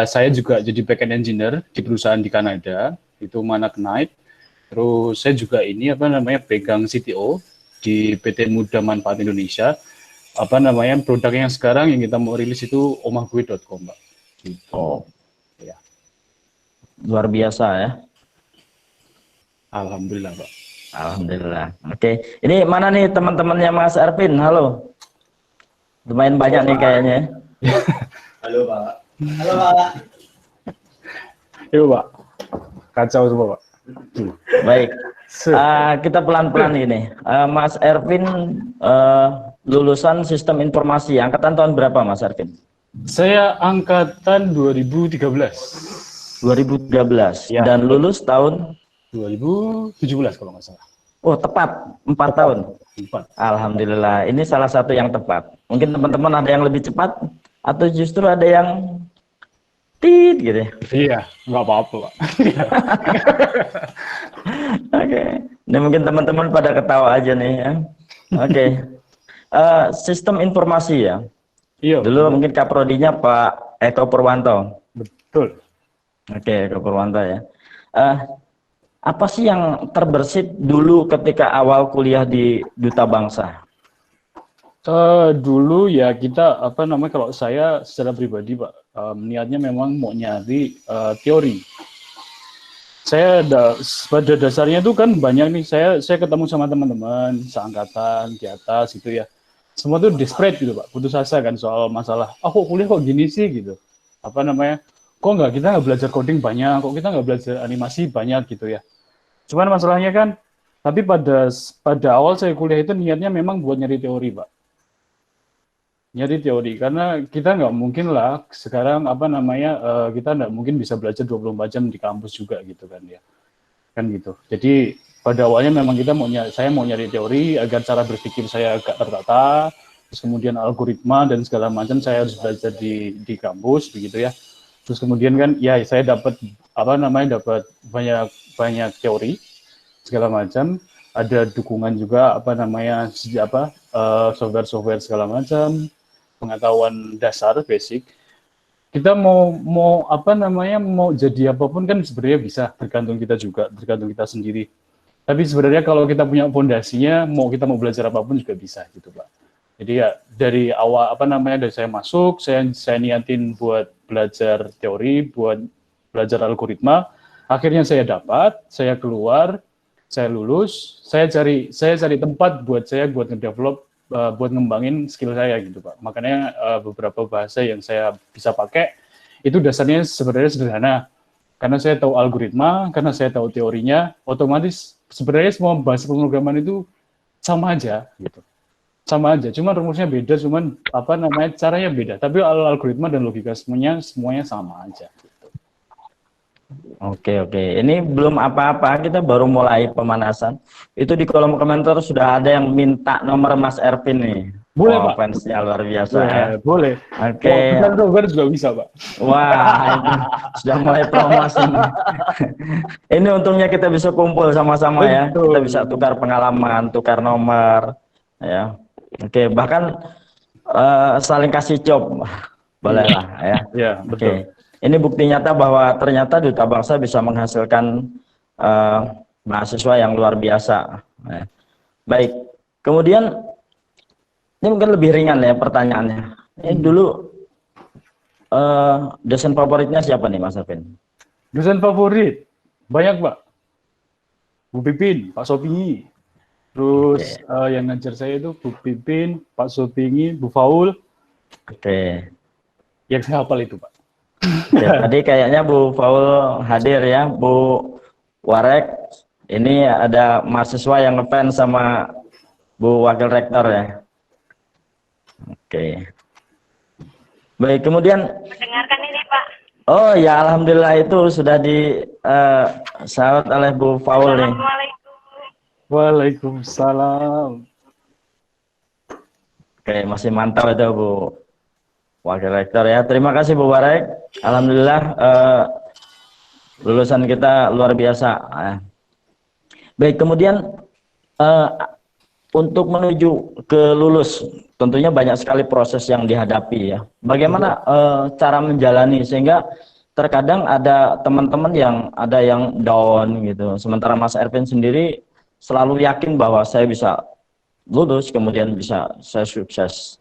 saya juga jadi backend engineer di perusahaan di Kanada, itu Manak Knight. Terus saya juga ini pegang CTO di PT Muda Manfaat Indonesia. Produk yang sekarang yang kita mau rilis itu omahgue.com, Pak. Gitu. Oh, ya. Luar biasa ya. Alhamdulillah, Pak. Alhamdulillah. Oke, ini mana nih teman-temannya Mas Ervin? Halo. Lumayan banyak nih kayaknya. Halo Pak. Halo Pak. Yuk Pak. Kacau semua Pak. Baik. Kita pelan-pelan ini. Mas Ervin lulusan Sistem Informasi. Angkatan tahun berapa Mas Ervin? Saya angkatan 2013. 2013. Ya. Dan lulus tahun 2017 kalau nggak salah. Oh, tepat 4 tahun. 4. Alhamdulillah. Ini salah satu yang tepat. Mungkin teman-teman ada yang lebih cepat atau justru ada yang tit gitu. Iya, nggak apa-apa Pak. Oke. Ini mungkin teman-teman pada ketawa aja nih ya. Oke. Sistem informasi ya. Iya. Dulu mungkin kaprodinya Pak Eko Purwanto. Betul. Oke, Eko Purwanto ya. Apa sih yang terbersit dulu ketika awal kuliah di Duta Bangsa? Dulu ya kita kalau saya secara pribadi Pak, niatnya memang mau nyari teori. Saya pada dasarnya itu kan banyak nih, saya ketemu sama teman-teman seangkatan di atas gitu ya. Semua tuh desperate gitu Pak, putus asa kan soal masalah, kok kuliah kok gini sih gitu. Kok kita nggak belajar coding banyak, kok kita nggak belajar animasi banyak gitu ya. Cuman masalahnya kan, tapi pada awal saya kuliah itu niatnya memang buat nyari teori Pak. Nyari teori, karena kita nggak mungkin lah sekarang kita nggak mungkin bisa belajar 24 jam di kampus juga gitu kan ya. Kan gitu. Jadi pada awalnya memang saya mau nyari teori agar cara berpikir saya agak tertata, terus kemudian algoritma dan segala macam saya harus belajar di kampus begitu ya. Terus kemudian kan ya saya dapat dapat banyak teori segala macam, ada dukungan juga software segala macam, pengetahuan dasar basic. Kita mau jadi apapun kan sebenarnya bisa, tergantung kita sendiri. Tapi sebenarnya kalau kita punya fondasinya, kita mau belajar apapun juga bisa gitu Pak. Jadi ya dari awal dari saya masuk, saya niatin buat belajar teori, buat belajar algoritma. Akhirnya saya dapat, saya keluar, saya lulus, saya cari tempat buat ngedevelop, buat ngembangin skill saya gitu Pak. Makanya beberapa bahasa yang saya bisa pakai itu dasarnya sebenarnya sederhana. Karena saya tahu algoritma, karena saya tahu teorinya, otomatis sebenarnya semua bahasa pemrograman itu sama aja gitu. Sama aja, cuma rumusnya beda, caranya beda. Tapi algoritma dan logika semuanya sama aja. Oke. Ini belum apa-apa, kita baru mulai pemanasan. Itu di kolom komentar sudah ada yang minta nomor Mas Ervin nih. Boleh Pak. Fansnya luar biasa ya. Boleh. Oke. Software juga bisa Pak. Wah, itu sudah mulai promosi. Ini untungnya kita bisa kumpul sama-sama ya. Kita bisa tukar pengalaman, tukar nomor, ya. Oke, bahkan saling kasih job, boleh lah ya. Iya, betul. Oke. Ini bukti nyata bahwa ternyata Duta Bangsa bisa menghasilkan mahasiswa yang luar biasa. Ya. Baik, kemudian Ini mungkin lebih ringan ya pertanyaannya. Ini dulu dosen favoritnya siapa nih Mas Arvin? Dosen favorit banyak Pak. Bu Pipin, Pak Sopingi. Terus yang ngajar saya itu Bu Pipin, Pak Sopingi, Bu Faul. Oke. Yang saya hafal itu Pak. Ya, tadi kayaknya Bu Faul hadir ya, Bu Warek. Ini ada mahasiswa yang ngefans sama Bu Wakil Rektor ya. Oke. Baik, kemudian Mendengarkan ini Pak. oh ya, alhamdulillah itu sudah disahut oleh Bu Faul nih. Waalaikumsalam. Oke, masih mantap itu Bu Wakil Rektor ya. Terima kasih Bu Warek. Alhamdulillah lulusan kita luar biasa. Baik, kemudian untuk menuju ke lulus, tentunya banyak sekali proses yang dihadapi ya. Bagaimana cara menjalani sehingga terkadang ada teman-teman yang ada yang down gitu. Sementara Mas Ervin sendiri selalu yakin bahwa saya bisa lulus, kemudian bisa saya sukses.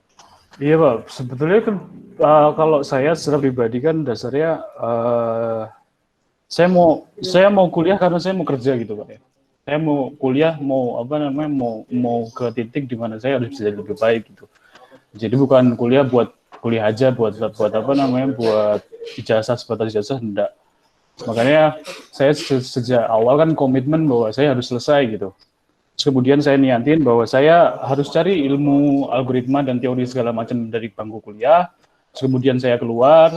Iya Pak, sebetulnya kan kalau saya secara pribadi kan dasarnya saya mau kuliah karena saya mau kerja gitu Pak ya. Saya mau kuliah, mau mau ke titik di mana saya harus bisa jadi lebih baik gitu. Jadi bukan kuliah buat kuliah aja, buat buat ijazah, sebatas ijazah, enggak. Makanya saya sejak awal kan komitmen bahwa saya harus selesai gitu. Terus kemudian saya niatin bahwa saya harus cari ilmu algoritma dan teori segala macam dari bangku kuliah. Terus kemudian saya keluar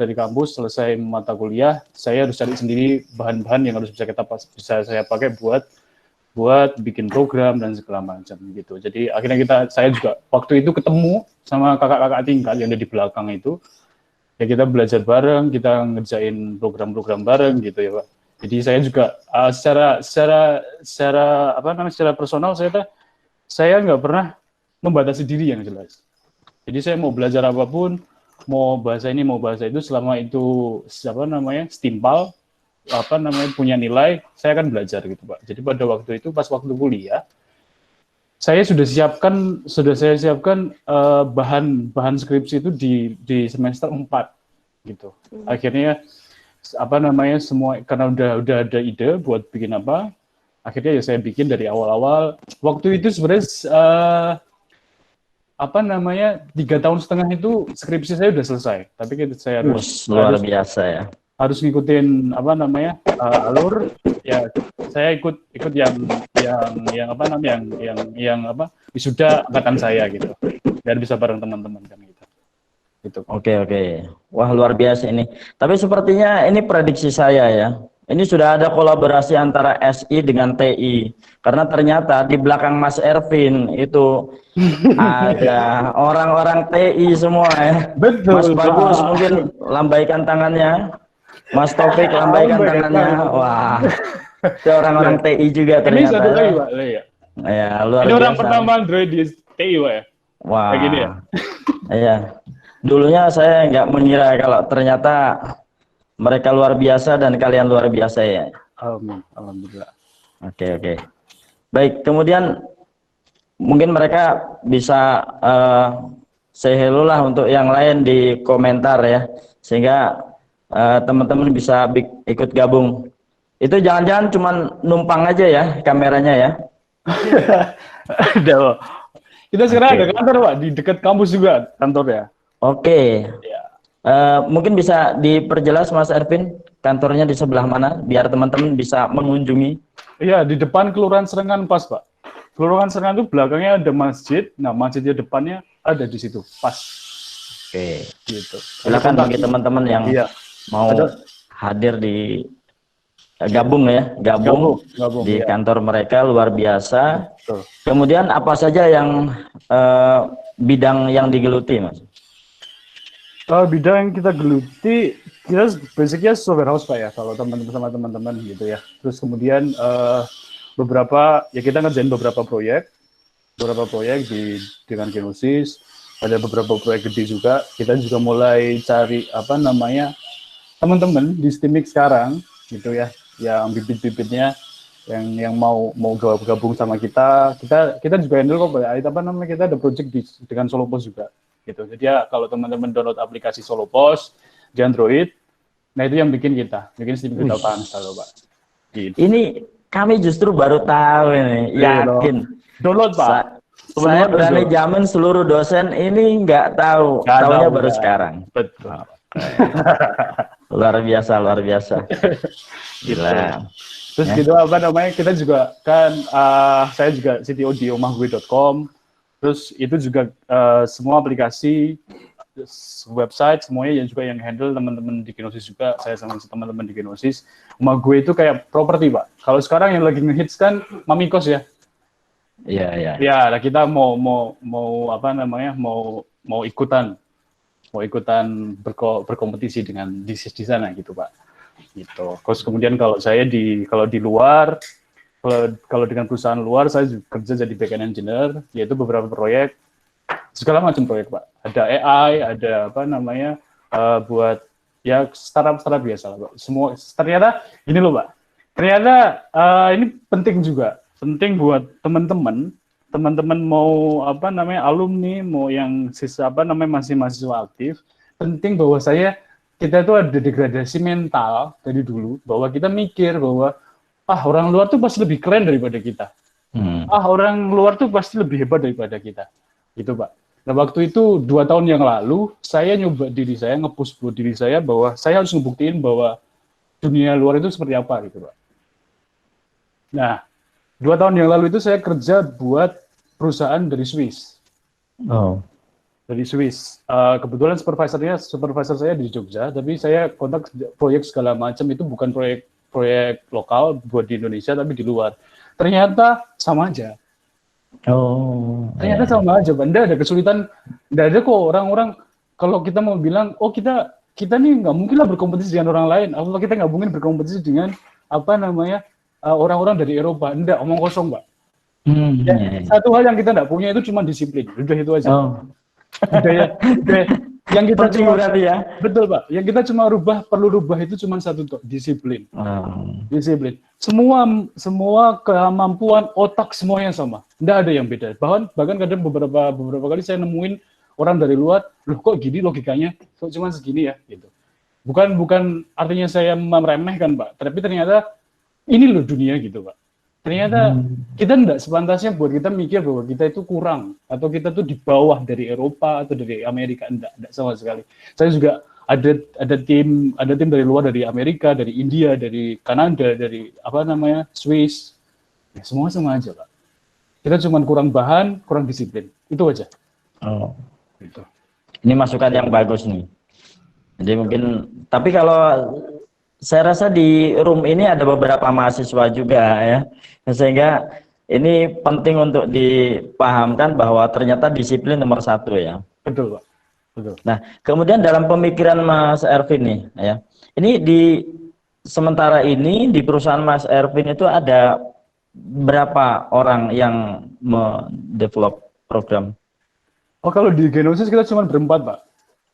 dari kampus, selesai mata kuliah, saya harus cari sendiri bahan-bahan yang harus bisa saya pakai buat bikin program dan segala macam gitu. Jadi akhirnya saya juga waktu itu ketemu sama kakak-kakak tingkat yang ada di belakang itu. Ya kita belajar bareng, kita ngerjain program-program bareng gitu ya Pak. Jadi saya juga secara personal saya nggak pernah membatasi diri yang jelas. Jadi saya mau belajar apapun, mau bahasa ini mau bahasa itu, selama itu setimpal punya nilai, saya akan belajar gitu Pak. Jadi pada waktu itu pas waktu kuliah saya sudah saya siapkan bahan skripsi itu di semester 4 gitu. Akhirnya semua karena udah ada ide buat bikin apa, akhirnya ya saya bikin dari awal-awal. Waktu itu sebenarnya 3,5 tahun itu skripsi saya udah selesai, tapi saya luar biasa ya. Harus ngikutin alur ya. Saya ikut yang wisuda angkatan saya gitu, biar bisa bareng teman-teman kan gitu. Oke. Wah, luar biasa ini. Tapi sepertinya ini prediksi saya ya. Ini sudah ada kolaborasi antara SI dengan TI. Karena ternyata di belakang Mas Ervin itu ada orang-orang TI semua ya. Betul. Mas Bagus mungkin lambaikan tangannya. Mas Taufik lambaikan tangannya. Wah. Itu orang-orang TI juga ternyata. Ini satu lagi Pak. Ya, luar ini biasa. orang pertama Android di TI Pak ya. Wah. Kayak gini ya. Iya. Dulunya saya nggak mengira kalau ternyata mereka luar biasa dan kalian luar biasa ya. Amin. Alhamdulillah. Oke. Baik, kemudian mungkin mereka bisa say hello lah untuk yang lain di komentar ya, sehingga teman-teman bisa ikut gabung. Itu jangan-jangan cuma numpang aja ya kameranya ya. Kita sekarang ada kantor Pak, di dekat kampus juga kantornya. Oke. Mungkin bisa diperjelas Mas Ervin, kantornya di sebelah mana biar teman-teman bisa mengunjungi. Iya, di depan Kelurahan Serengan pas Pak. Kelurahan Serengan itu belakangnya ada masjid, nah masjidnya depannya ada di situ pas. Oke. Gitu. Silakan bagi teman-teman yang mau hadir di gabung di kantor mereka, luar biasa. Betul. Kemudian apa saja yang bidang yang digeluti Mas? Bidang yang kita geluti, kita basicnya software house Pak ya, kalau teman-teman gitu ya. Terus kemudian kita ngerjain beberapa proyek dengan Genesis, ada beberapa proyek gede juga. Kita juga mulai cari teman-teman di Steamix sekarang gitu ya, yang bibit-bibitnya yang mau gabung sama kita juga handle kok apa namanya, kita ada project dengan Solopos juga gitu. Jadi ya kalau teman-teman download aplikasi Solopos di Android, nah itu yang bikin Steam Kita kalau Pak. Gitu. Ini kami justru baru tahu ini, yakin. Download Pak. Saya berani jamin seluruh dosen ini nggak tahu, tahunya baru sekarang. Betul. Luar biasa. Gila. Terus gitu apa namanya, kita juga kan saya juga CTO di omahgue.com. Terus itu juga semua aplikasi, website semuanya juga yang handle teman-teman di Genosis juga, saya sama teman-teman di Genosis. Omah Gue itu kayak properti Pak. Kalau sekarang yang lagi ngehits kan Mamikos ya. Iya. Ya, nah kita mau apa namanya, mau ikutan berkompetisi dengan di sana gitu Pak. Gitu. Terus kemudian kalau di luar, kalau dengan perusahaan luar saya juga kerja jadi backend engineer, yaitu beberapa proyek, segala macam proyek Pak. Ada AI, ada apa namanya, buat ya startup biasa lah Pak. Semua ternyata ini loh Pak. Ternyata ini penting juga. Penting buat teman-teman mau apa namanya, alumni, mau yang masih mahasiswa aktif, penting bahwa kita itu ada degradasi mental dari dulu, bahwa kita mikir bahwa orang luar tuh pasti lebih keren daripada kita. Orang luar tuh pasti lebih hebat daripada kita. Gitu Pak. Nah waktu itu 2 tahun yang lalu saya nyoba diri saya, nge-push buat diri saya bahwa saya harus ngebuktiin bahwa dunia luar itu seperti apa gitu Pak. Nah 2 tahun yang lalu itu saya kerja buat perusahaan dari Swiss. Dari Swiss. Kebetulan supervisor saya di Jogja, tapi saya kontak proyek segala macam itu bukan proyek lokal buat di Indonesia, tapi di luar. Ternyata sama aja. Ternyata sama aja. Nggak ada kesulitan. Nggak ada kok orang-orang, kalau kita mau bilang, kita nih nggak mungkin lah berkompetisi dengan orang lain. Atau kita nggak mungkin berkompetisi dengan orang-orang dari Eropa. Enggak, omong kosong, Pak. Satu hal yang kita enggak punya itu cuma disiplin. Udah itu aja. Udah, yang kita cuma berarti ya. Betul, Pak. Yang kita cuma perlu rubah itu cuma satu, disiplin. Disiplin. Semua kemampuan otak semuanya sama. Enggak ada yang beda. Bahkan kadang beberapa kali saya nemuin orang dari luar, loh kok gini logikanya? Kok cuma segini ya gitu. Bukan artinya saya meremehkan, Pak. Tapi ternyata ini loh dunia gitu Pak. Ternyata kita enggak sepantasnya buat kita mikir bahwa kita itu kurang atau kita tuh di bawah dari Eropa atau dari Amerika, enggak sama sekali. Saya juga ada tim dari luar, dari Amerika, dari India, dari Kanada, dari Swiss. Ya, semua sama aja Pak. Kita cuma kurang bahan, kurang disiplin. Itu aja. Gitu. Ini masukan yang bagus nih. Jadi mungkin, tapi kalau saya rasa di room ini ada beberapa mahasiswa juga ya, sehingga ini penting untuk dipahamkan bahwa ternyata disiplin nomor 1 ya. Betul Pak. Betul. Nah kemudian dalam pemikiran Mas Ervin nih ya, ini sementara ini di perusahaan Mas Ervin itu ada berapa orang yang mendevelop program? Kalau di Genosis kita cuma berempat Pak.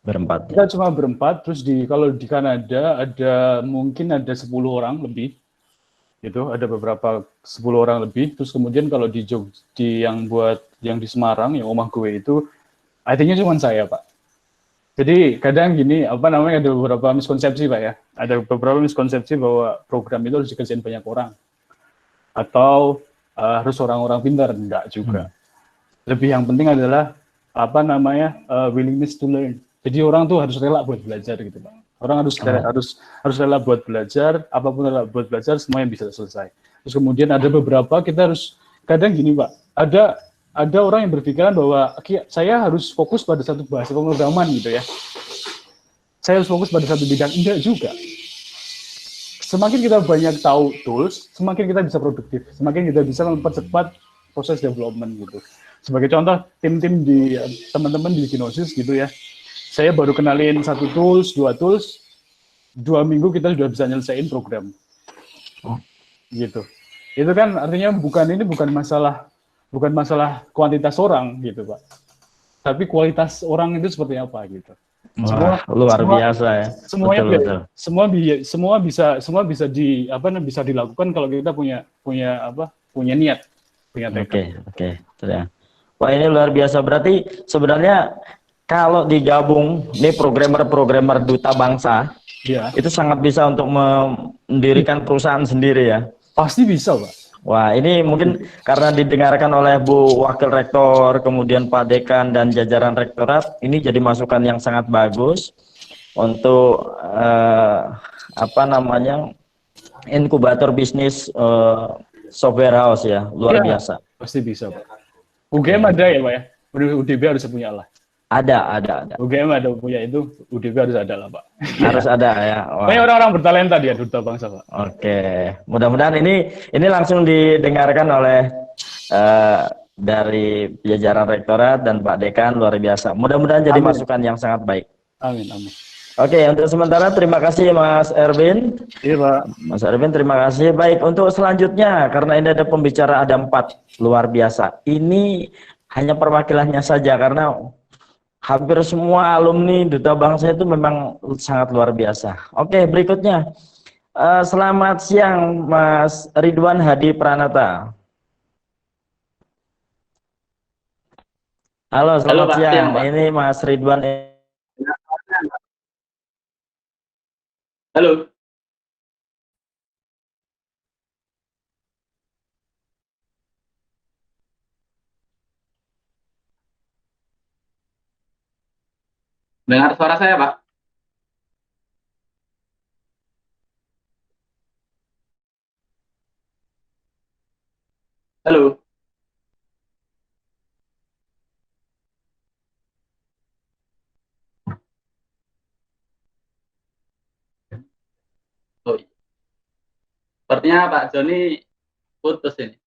Berempat. Kita cuma berempat, terus kalau di Kanada mungkin ada 10 orang lebih, gitu, ada beberapa 10 orang lebih. Terus kemudian kalau yang di Semarang, yang Omah Gue itu, I think-nya cuma saya Pak. Jadi kadang gini, ada beberapa miskonsepsi Pak ya, ada beberapa miskonsepsi bahwa program itu harus dikerjain banyak orang, atau harus orang-orang pintar, enggak juga. Lebih yang penting adalah willingness to learn. Jadi orang tuh harus rela buat belajar gitu Pak. Orang harus rela buat belajar, apapun rela buat belajar, semuanya bisa selesai. Terus kemudian ada beberapa kita harus, kadang gini Pak, ada orang yang berpikiran bahwa saya harus fokus pada satu bahasa pemrograman gitu ya. Saya harus fokus pada satu bidang, enggak juga. Semakin kita banyak tahu tools, semakin kita bisa produktif, semakin kita bisa mempercepat proses development gitu. Sebagai contoh, tim-tim di teman-teman di Genosis gitu ya. Saya baru kenalin 1 tools, 2 tools, 2 minggu kita sudah bisa nyelesain program. Gitu. Itu kan artinya bukan masalah kuantitas orang gitu Pak. Tapi kualitas orang itu seperti apa gitu. Wah, luar biasa ya. Semuanya Betul, betul. semua bisa dilakukan kalau kita punya niat, punya tekad. Oke. Ya. Wah, ini luar biasa. Berarti sebenarnya kalau digabung nih programmer-programmer duta bangsa, Iya. itu sangat bisa untuk mendirikan perusahaan sendiri ya. Pasti bisa, Pak. Wah, ini mungkin karena didengarkan oleh Bu Wakil Rektor, kemudian Pak Dekan dan jajaran Rektorat, ini jadi masukan yang sangat bagus untuk inkubator bisnis software house ya, luar biasa. Pasti bisa, Pak. UGM ada ya, Pak ya? UDB harus punya lah. Ada. UGM ada punya itu, UDB harus ada lah, Pak. Harus ada ya. Wah. Banyak orang-orang bertalenta dia duta bangsa, Pak. Oke, mudah-mudahan ini langsung didengarkan oleh dari jajaran Rektorat dan Pak Dekan, luar biasa. Mudah-mudahan jadi masukan yang sangat baik. Amin. Oke, untuk sementara terima kasih Mas Erwin. Iya, Pak. Mas Erwin, terima kasih. Baik, untuk selanjutnya, karena ini ada pembicara, ada 4, luar biasa. Ini hanya perwakilannya saja, karena hampir semua alumni Duta Bangsa itu memang sangat luar biasa. Oke, berikutnya. Selamat siang, Mas Ridwan Hadi Pranata. Halo, selamat siang. Ini Mas Ridwan. Halo. Dengar suara saya, Pak? Halo. Oh, sepertinya Pak Joni putus ini.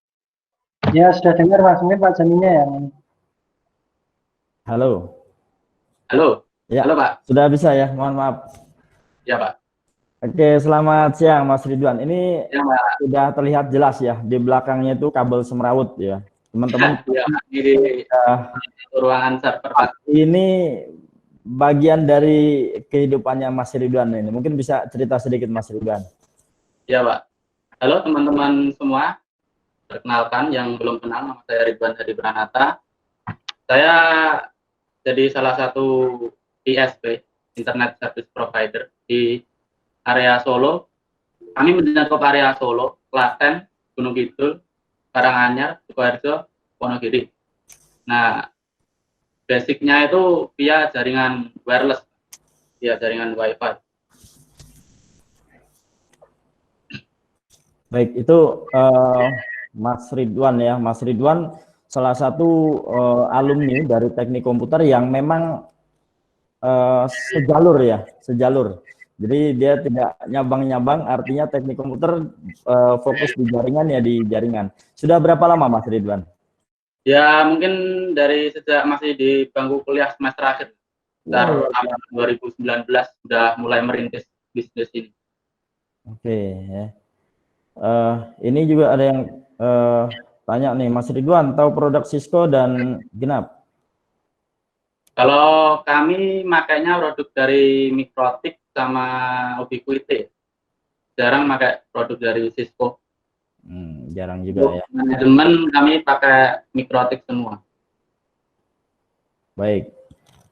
Ya, sudah dengar Mas, mungkin Pak Joninya yang... Halo. Halo. Ya, halo Pak. Sudah bisa ya, mohon maaf. Ya Pak. Oke, selamat siang Mas Ridwan. Ini ya, Pak. Sudah terlihat jelas ya, di belakangnya itu kabel semrawut ya. Teman-teman, ya, di ruangan server Pak. Ini bagian dari kehidupannya Mas Ridwan ini. Mungkin bisa cerita sedikit Mas Ridwan. Ya Pak. Halo teman-teman semua. Perkenalkan yang belum kenal, nama saya Ridwan Hadi Pranata. Saya jadi salah satu ISP, Internet Service Provider, di area Solo. Kami mencakup area Solo, Klaten, Gunung Kidul, Karanganyar, Sukoharjo, Wonogiri. Nah, basicnya itu via jaringan wireless, via jaringan Wi-Fi. Baik, itu Mas Ridwan ya. Mas Ridwan salah satu alumni dari teknik komputer yang memang sejalur ya, sejalur. Jadi dia tidak nyabang-nyabang, artinya teknik komputer fokus di jaringan ya, di jaringan. Sudah berapa lama Mas Ridwan? Ya mungkin dari sejak masih di bangku kuliah semester akhir, sekitar 2019 sudah mulai merintis bisnis ini. Oke ya. Ini juga ada yang tanya nih, Mas Ridwan tahu produk Cisco dan Genap? Kalau kami makanya produk dari Mikrotik sama Ubiquiti, jarang pakai produk dari Cisco. Jarang juga ya. Manajemen kami pakai Mikrotik semua. Baik.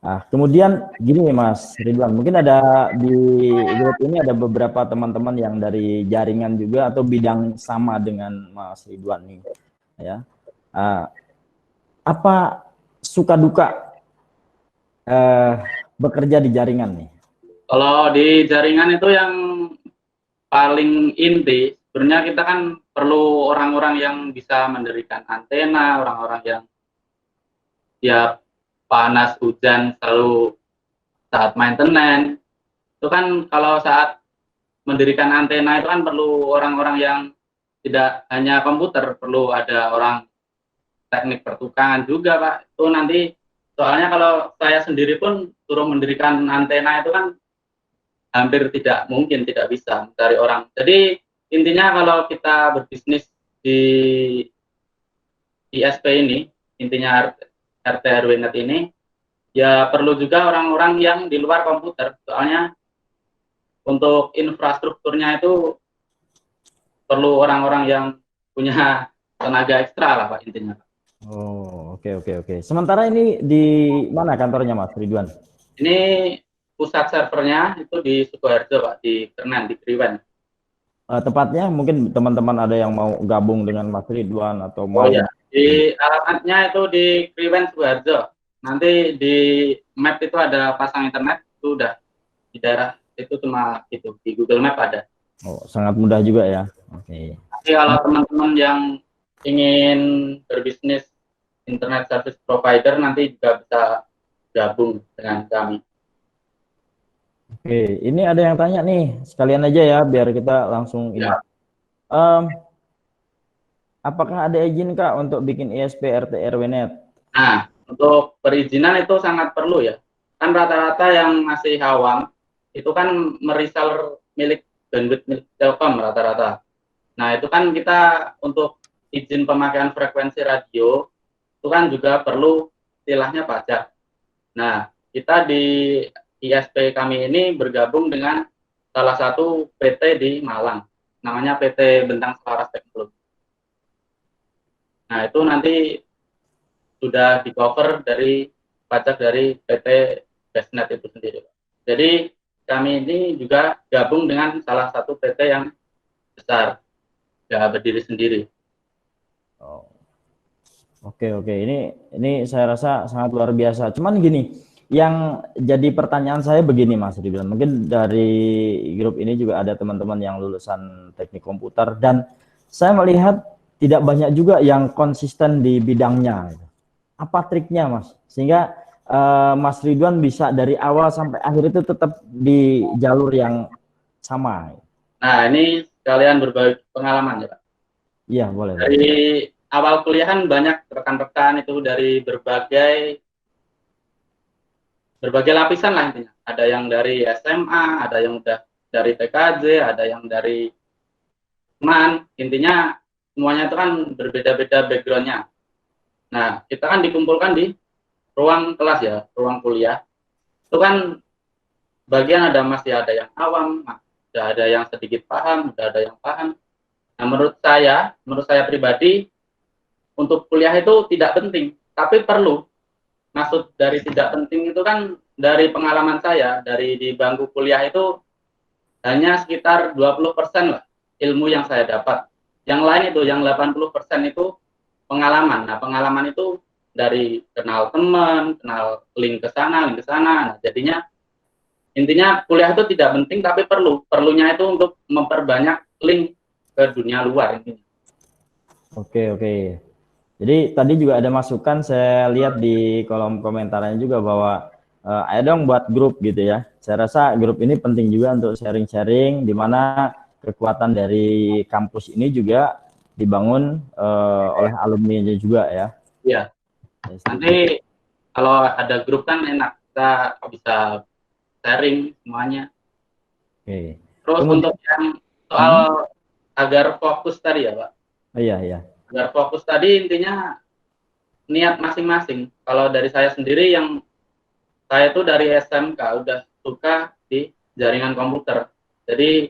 Nah, kemudian gini Mas Ridwan, mungkin ada di grup ini ada beberapa teman-teman yang dari jaringan juga atau bidang sama dengan Mas Ridwan nih, ya. Apa suka duka bekerja di jaringan nih? Kalau di jaringan itu yang paling inti, sebenarnya kita kan perlu orang-orang yang bisa mendirikan antena, orang-orang yang ya panas hujan selalu saat maintenance. Itu kan kalau saat mendirikan antena itu kan perlu orang-orang yang tidak hanya komputer, perlu ada orang teknik pertukangan juga Pak. Itu nanti soalnya kalau saya sendiri pun suruh mendirikan antena itu kan hampir tidak mungkin, tidak bisa mencari orang. Jadi intinya kalau kita berbisnis di ISP ini, intinya RT RW Net ini, ya perlu juga orang-orang yang di luar komputer, soalnya untuk infrastrukturnya itu perlu orang-orang yang punya tenaga ekstra lah Pak intinya. Oh, oke. Sementara ini di mana kantornya Mas Ridwan? Ini pusat servernya itu di Sukoharjo Pak, di Kernan, di Kriwen. Tepatnya mungkin teman-teman ada yang mau gabung dengan Mas Ridwan atau mau. Oh ya, di alamatnya itu di Kriwen Sukoharjo. Nanti di map itu ada pasang internet, itu udah di daerah itu cuma itu di Google Map ada. Oh, sangat mudah juga ya. Oke. Tapi kalau teman-teman yang ingin berbisnis internet service provider nanti juga bisa gabung dengan kami. Oke, ini ada yang tanya nih, sekalian aja ya biar kita langsung ini. Ya. Apakah ada izin Kak untuk bikin ISP RT RW-net? Nah, untuk perizinan itu sangat perlu ya. Kan rata-rata yang masih awam itu kan mereseller milik bandwidth milik Telkom rata-rata. Nah, itu kan kita untuk izin pemakaian frekuensi radio itu kan juga perlu istilahnya pajak. Nah, kita di ISP kami ini bergabung dengan salah satu PT di Malang, namanya PT Bentang Selaras Teknologi. Nah, itu nanti sudah di-cover dari pajak dari PT Bestnet itu sendiri. Jadi, kami ini juga gabung dengan salah satu PT yang besar, nggak berdiri sendiri. Oh. Oke. Ini saya rasa sangat luar biasa. Cuman gini, yang jadi pertanyaan saya begini Mas Ridwan, mungkin dari grup ini juga ada teman-teman yang lulusan teknik komputer dan saya melihat tidak banyak juga yang konsisten di bidangnya. Apa triknya Mas? Sehingga Mas Ridwan bisa dari awal sampai akhir itu tetap di jalur yang sama. Nah, ini sekalian berbagi pengalaman ya Pak. Iya, boleh. Dari awal kuliah kan banyak rekan-rekan itu dari berbagai lapisan lah intinya. Ada yang dari SMA, ada yang udah dari PKJ, ada yang dari MAN. Intinya semuanya itu kan berbeda-beda backgroundnya. Nah, kita kan dikumpulkan di ruang kelas ya, ruang kuliah. Itu kan bagian masih ada yang awam, udah ada yang sedikit paham, udah ada yang paham. Nah, menurut saya pribadi, untuk kuliah itu tidak penting, tapi perlu. Maksud dari tidak penting itu kan dari pengalaman saya, dari di bangku kuliah itu hanya sekitar 20% lah ilmu yang saya dapat. Yang lain itu, yang 80% itu pengalaman. Nah, pengalaman itu dari kenal teman, kenal link ke sana. Nah, jadinya intinya kuliah itu tidak penting tapi perlu. Perlunya itu untuk memperbanyak link ke dunia luar intinya. Oke. Jadi tadi juga ada masukan saya lihat di kolom komentarnya juga bahwa ayo dong buat grup gitu ya. Saya rasa grup ini penting juga untuk sharing-sharing di mana kekuatan dari kampus ini juga dibangun oleh alumni juga ya. Iya. Nanti kalau ada grup kan enak, kita bisa sharing semuanya. Oke. Terus untuk yang soal agar fokus tadi ya Pak. Iya. Agar fokus tadi intinya niat masing-masing. Kalau dari saya sendiri yang saya itu dari SMK udah suka di jaringan komputer. Jadi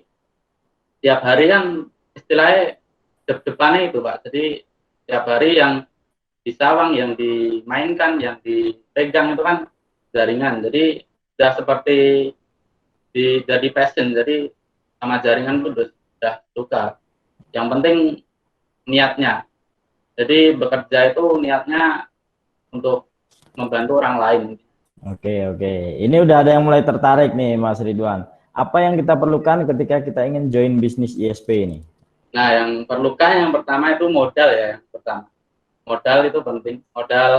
tiap hari kan istilahnya depannya itu Pak. Jadi tiap hari yang disawang, yang dimainkan, yang dipegang itu kan jaringan. Jadi sudah seperti jadi passion. Jadi sama jaringan itu sudah suka. Yang penting niatnya. Jadi bekerja itu niatnya untuk membantu orang lain. Oke. Ini udah ada yang mulai tertarik nih Mas Ridwan. Apa yang kita perlukan ketika kita ingin join bisnis ISP ini? Nah, yang perlukan yang pertama itu modal ya. Yang pertama, modal itu penting. Modal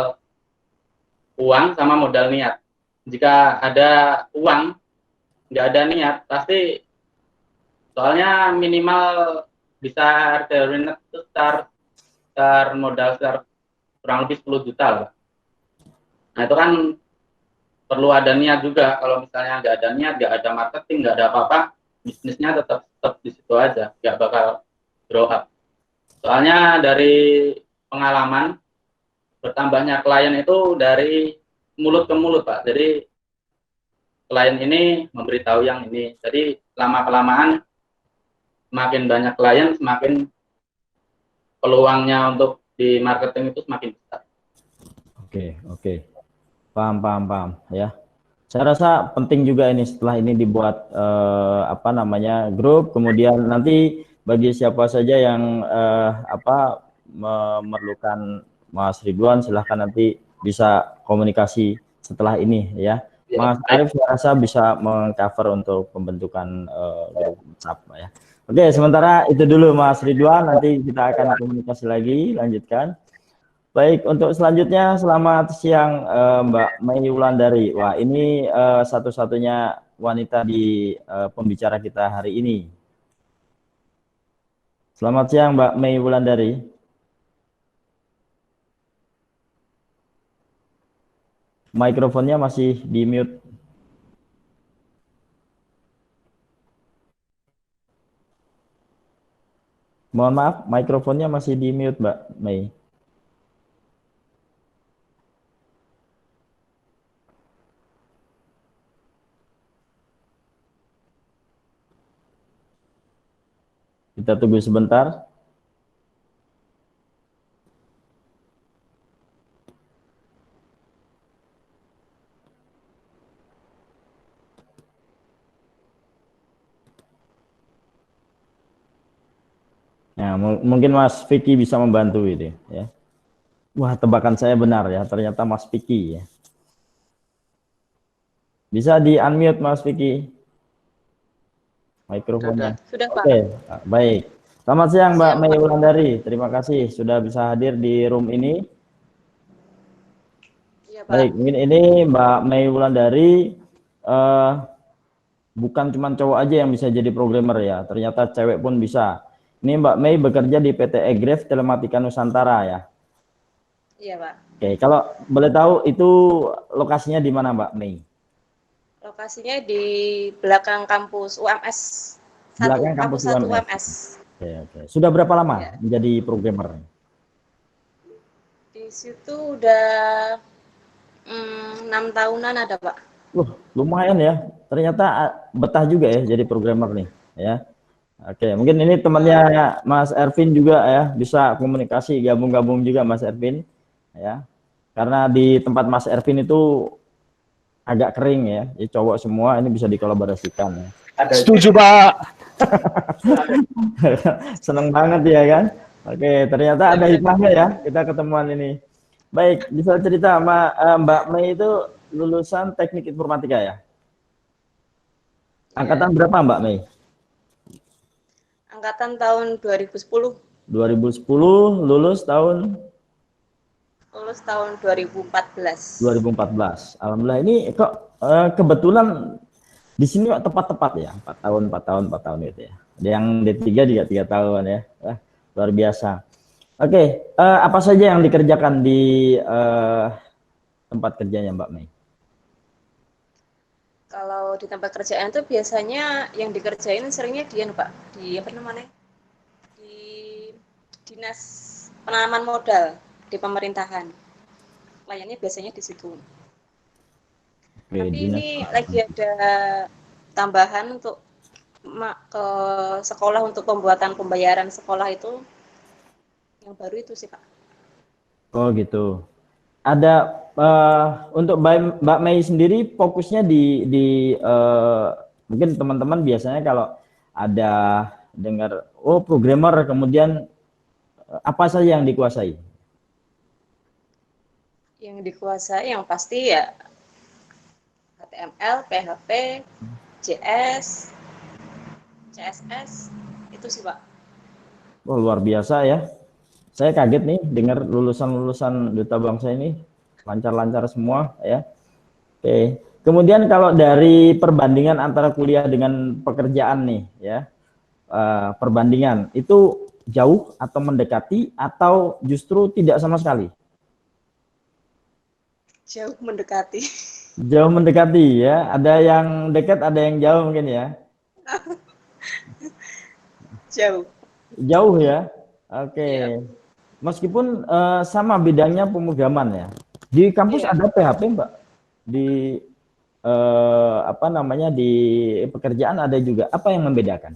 uang sama modal niat. Jika ada uang, nggak ada niat, pasti soalnya minimal bisa RT itu start modal kurang lebih 10 juta lah. Nah, itu kan perlu ada niat juga. Kalau misalnya nggak ada niat, nggak ada marketing, nggak ada apa-apa, bisnisnya tetap di situ aja, nggak bakal grow up. Soalnya dari pengalaman, bertambahnya klien itu dari mulut ke mulut Pak. Jadi klien ini memberitahu yang ini. Jadi lama-kelamaan semakin banyak klien, semakin peluangnya untuk di marketing itu semakin besar. Oke. Paham ya. Saya rasa penting juga ini setelah ini dibuat grup, kemudian nanti bagi siapa saja yang memerlukan Mas Ridwan, silahkan nanti bisa komunikasi setelah ini ya. Mas Arif saya rasa bisa mengcover untuk pembentukan grup WhatsApp ya. Oke, sementara itu dulu Mas Ridwan, nanti kita akan komunikasi lagi, lanjutkan. Baik, untuk selanjutnya selamat siang Mbak Mei Wulandari. Wah, ini satu-satunya wanita di pembicara kita hari ini. Selamat siang Mbak Mei Wulandari. Mikrofonnya masih di mute. Mohon maaf, mikrofonnya masih di mute Mbak Mei. Kita tunggu sebentar. Nah, mungkin Mas Vicky bisa membantu itu ya. Wah, tebakan saya benar ya, ternyata Mas Vicky ya. Bisa di-unmute Mas Vicky mikrofonnya. Sudah, Pak. Oke, baik. Selamat siang Mbak Mei Wulandari. Terima kasih sudah bisa hadir di room ini. Iya, Pak. Baik, mungkin ini Mbak Mei Wulandari bukan cuma cowok aja yang bisa jadi programmer ya, ternyata cewek pun bisa. Ini Mbak Mei bekerja di PT Egref Telematika Nusantara ya. Iya, Pak. Oke, kalau boleh tahu itu lokasinya di mana Mbak Mei? Lokasinya di belakang kampus UMS. Belakang kampus UMS. Oke. Sudah berapa lama menjadi programmer? Di situ udah 6 tahunan ada, Pak. Lumayan ya. Ternyata betah juga ya jadi programmer nih, ya. Oke, mungkin ini temannya Mas Ervin juga ya, bisa komunikasi, gabung-gabung juga Mas Ervin, ya. Karena di tempat Mas Ervin itu agak kering ya, cowok semua, ini bisa dikolaborasikan ya. Setuju Pak. Seneng banget ya kan. Oke, ternyata ada hikmahnya ya kita ketemuan ini. Baik, bisa cerita Mbak Mei itu lulusan Teknik Informatika ya? Angkatan berapa Mbak Mei? Angkatan tahun 2010. 2010, lulus tahun? Lulus tahun 2014. 2014. Alhamdulillah, ini kok kebetulan di sini tepat-tepat ya, 4 tahun itu ya. Ada yang D3 juga 3 tahun ya. Luar biasa. Oke, apa saja yang dikerjakan di tempat kerjanya Mbak Mei? Kalau di tempat kerjaan itu biasanya yang dikerjain seringnya Pak, di apa namanya? Di Dinas Penanaman Modal di pemerintahan. Kliennya biasanya di situ. Tapi ini lagi ada tambahan untuk ke sekolah untuk pembuatan pembayaran sekolah itu yang baru itu sih Pak. Oh gitu. Ada untuk Mbak Mei sendiri fokusnya di mungkin teman-teman biasanya kalau ada dengar programmer kemudian apa saja yang dikuasai? Yang dikuasai yang pasti ya HTML, PHP, JS, CSS itu sih Pak. Oh, luar biasa ya. Saya kaget nih dengar lulusan-lulusan Duta Bangsa ini lancar-lancar semua ya. Oke. Kemudian kalau dari perbandingan antara kuliah dengan pekerjaan nih ya, perbandingan itu jauh atau mendekati atau justru tidak sama sekali? Jauh mendekati. Jauh mendekati ya. Ada yang dekat, ada yang jauh mungkin ya. Jauh. Jauh ya. Oke. Ya. Meskipun sama bidangnya pemrograman ya. Di kampus ada PHP, Mbak? di apa namanya, di pekerjaan ada juga. Apa yang membedakan?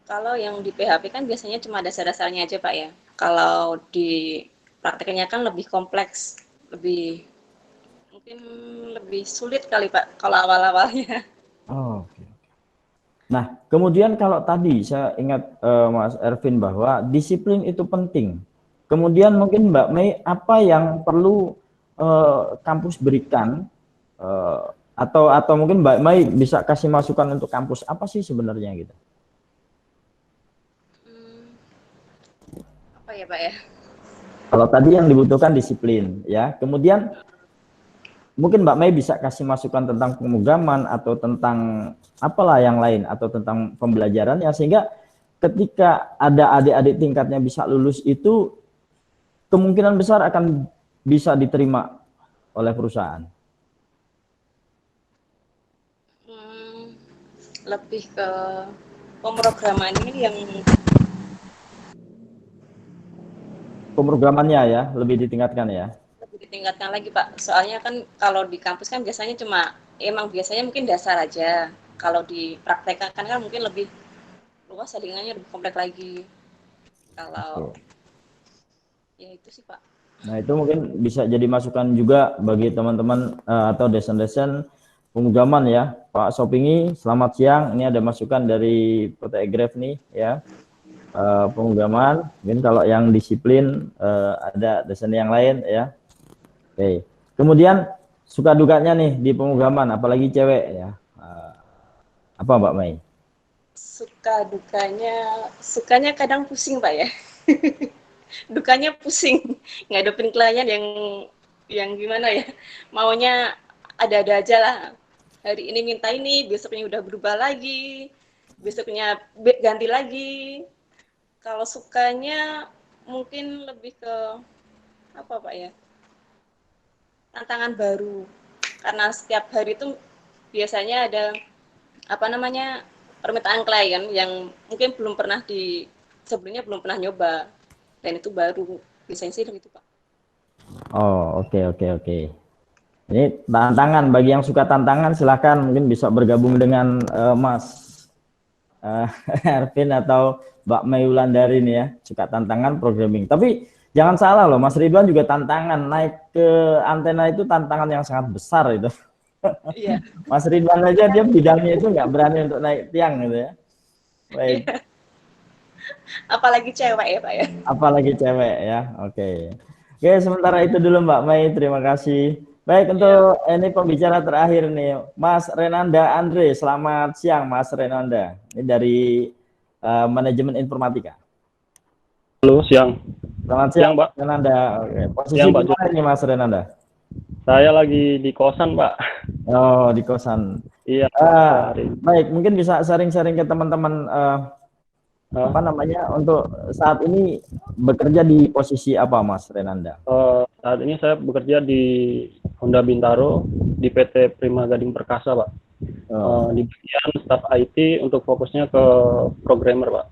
Kalau yang di PHP kan biasanya cuma dasar-dasarnya aja Pak ya. Kalau di prakteknya kan lebih kompleks, mungkin lebih sulit kali Pak kalau awal-awalnya. Oh, oke. Nah, kemudian kalau tadi saya ingat Mas Ervin bahwa disiplin itu penting. Kemudian mungkin Mbak Mei, apa yang perlu kampus berikan, atau mungkin Mbak Mei bisa kasih masukan untuk kampus apa sih sebenarnya gitu? Apa ya Pak ya? Kalau tadi yang dibutuhkan disiplin, ya. Kemudian mungkin Mbak Mei bisa kasih masukan tentang pemrograman atau tentang apalah yang lain, atau tentang pembelajarannya, sehingga ketika ada adik-adik tingkatnya bisa lulus itu kemungkinan besar akan bisa diterima oleh perusahaan. Lebih ke pemrograman ini yang Pemrogramannya ya, lebih ditingkatkan ya. lebih ditingkatkan lagi Pak. Soalnya kan kalau di kampus kan biasanya biasanya mungkin dasar aja. Kalau di praktek kan mungkin lebih luas, salingannya lebih kompleks lagi. Kalau ya itu sih Pak. Nah, itu mungkin bisa jadi masukan juga bagi teman-teman atau dosen-dosen pemrograman ya. Pak Sopingi, selamat siang. Ini ada masukan dari PT Egref nih ya. Pemrograman, mungkin kalau yang disiplin ada dosen yang lain ya. Oke. Kemudian suka dukanya nih di pemrograman, apalagi cewek ya. Apa Mbak Mei? Sukanya kadang pusing Pak ya. Dukanya pusing ngadepin klien yang gimana ya, maunya ada-ada aja lah. Hari ini minta ini, besoknya udah berubah lagi, besoknya ganti lagi. Kalau sukanya mungkin lebih ke apa Pak ya, tantangan baru, karena setiap hari itu biasanya ada permintaan klien yang mungkin sebelumnya belum pernah nyoba, dan itu baru biasanya sih gitu Pak. Oh, oke. Ini tantangan, bagi yang suka tantangan silahkan mungkin bisa bergabung dengan Mas Ervin atau Mbak Mei Wulandari nih ya, suka tantangan programming. Tapi jangan salah loh, Mas Ridwan juga tantangan, naik ke antena itu tantangan yang sangat besar itu. Iya. Mas Ridwan aja dia bidangnya itu nggak berani untuk naik tiang gitu ya. Baik. Iya. Apalagi cewek ya Pak ya. Apalagi cewek ya, oke. Oke, sementara itu dulu Mbak Mei, terima kasih. Baik, untuk ini pembicara terakhir nih, Mas Renanda Andre. Selamat siang Mas Renanda. Ini dari Manajemen Informatika. Halo, siang. Selamat siang Mbak Renanda. Oke. Posisi siang, di mana nih Mas Renanda? Saya lagi di kosan, Pak. Oh, di kosan. Iya. Baik, mungkin bisa sharing-sharing ke teman-teman untuk saat ini bekerja di posisi apa Mas Renanda? Saat ini saya bekerja di Honda Bintaro di PT Prima Gading Perkasa, Pak. Di bagian staf IT untuk fokusnya ke programmer, Pak.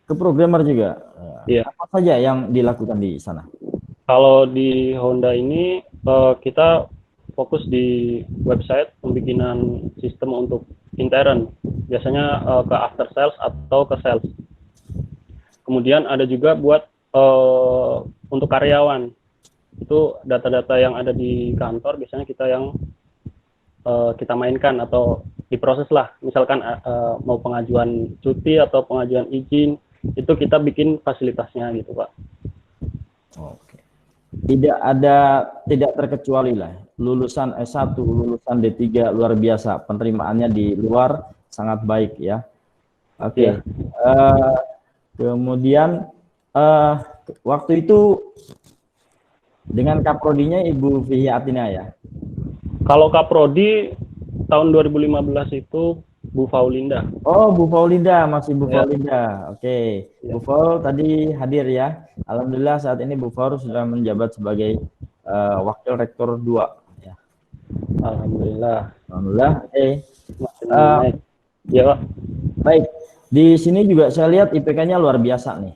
Ke programmer juga? Iya. Apa saja yang dilakukan di sana? Kalau di Honda ini kita fokus di website pembikinan sistem untuk intern, biasanya ke after sales atau ke sales. Kemudian ada juga buat untuk karyawan, itu data-data yang ada di kantor biasanya kita yang kita mainkan atau diproses lah. Misalkan mau pengajuan cuti atau pengajuan izin, itu kita bikin fasilitasnya gitu Pak. Oke. Tidak terkecuali lah, lulusan S1, lulusan D3 luar biasa, penerimaannya di luar sangat baik ya. Oke. Kemudian waktu itu dengan kaprodinya Ibu Fihi Atina ya? Kalau kaprodi tahun 2015 itu Bu Faulinda. Oh, Bu Faulinda, masih Bu Faulinda. Oke. Bu Faul tadi hadir ya. Alhamdulillah saat ini Bu Faul sudah menjabat sebagai Wakil Rektor 2 ya. Alhamdulillah. Alhamdulillah. Ya Pak. Baik. Di sini juga saya lihat IPK-nya luar biasa nih,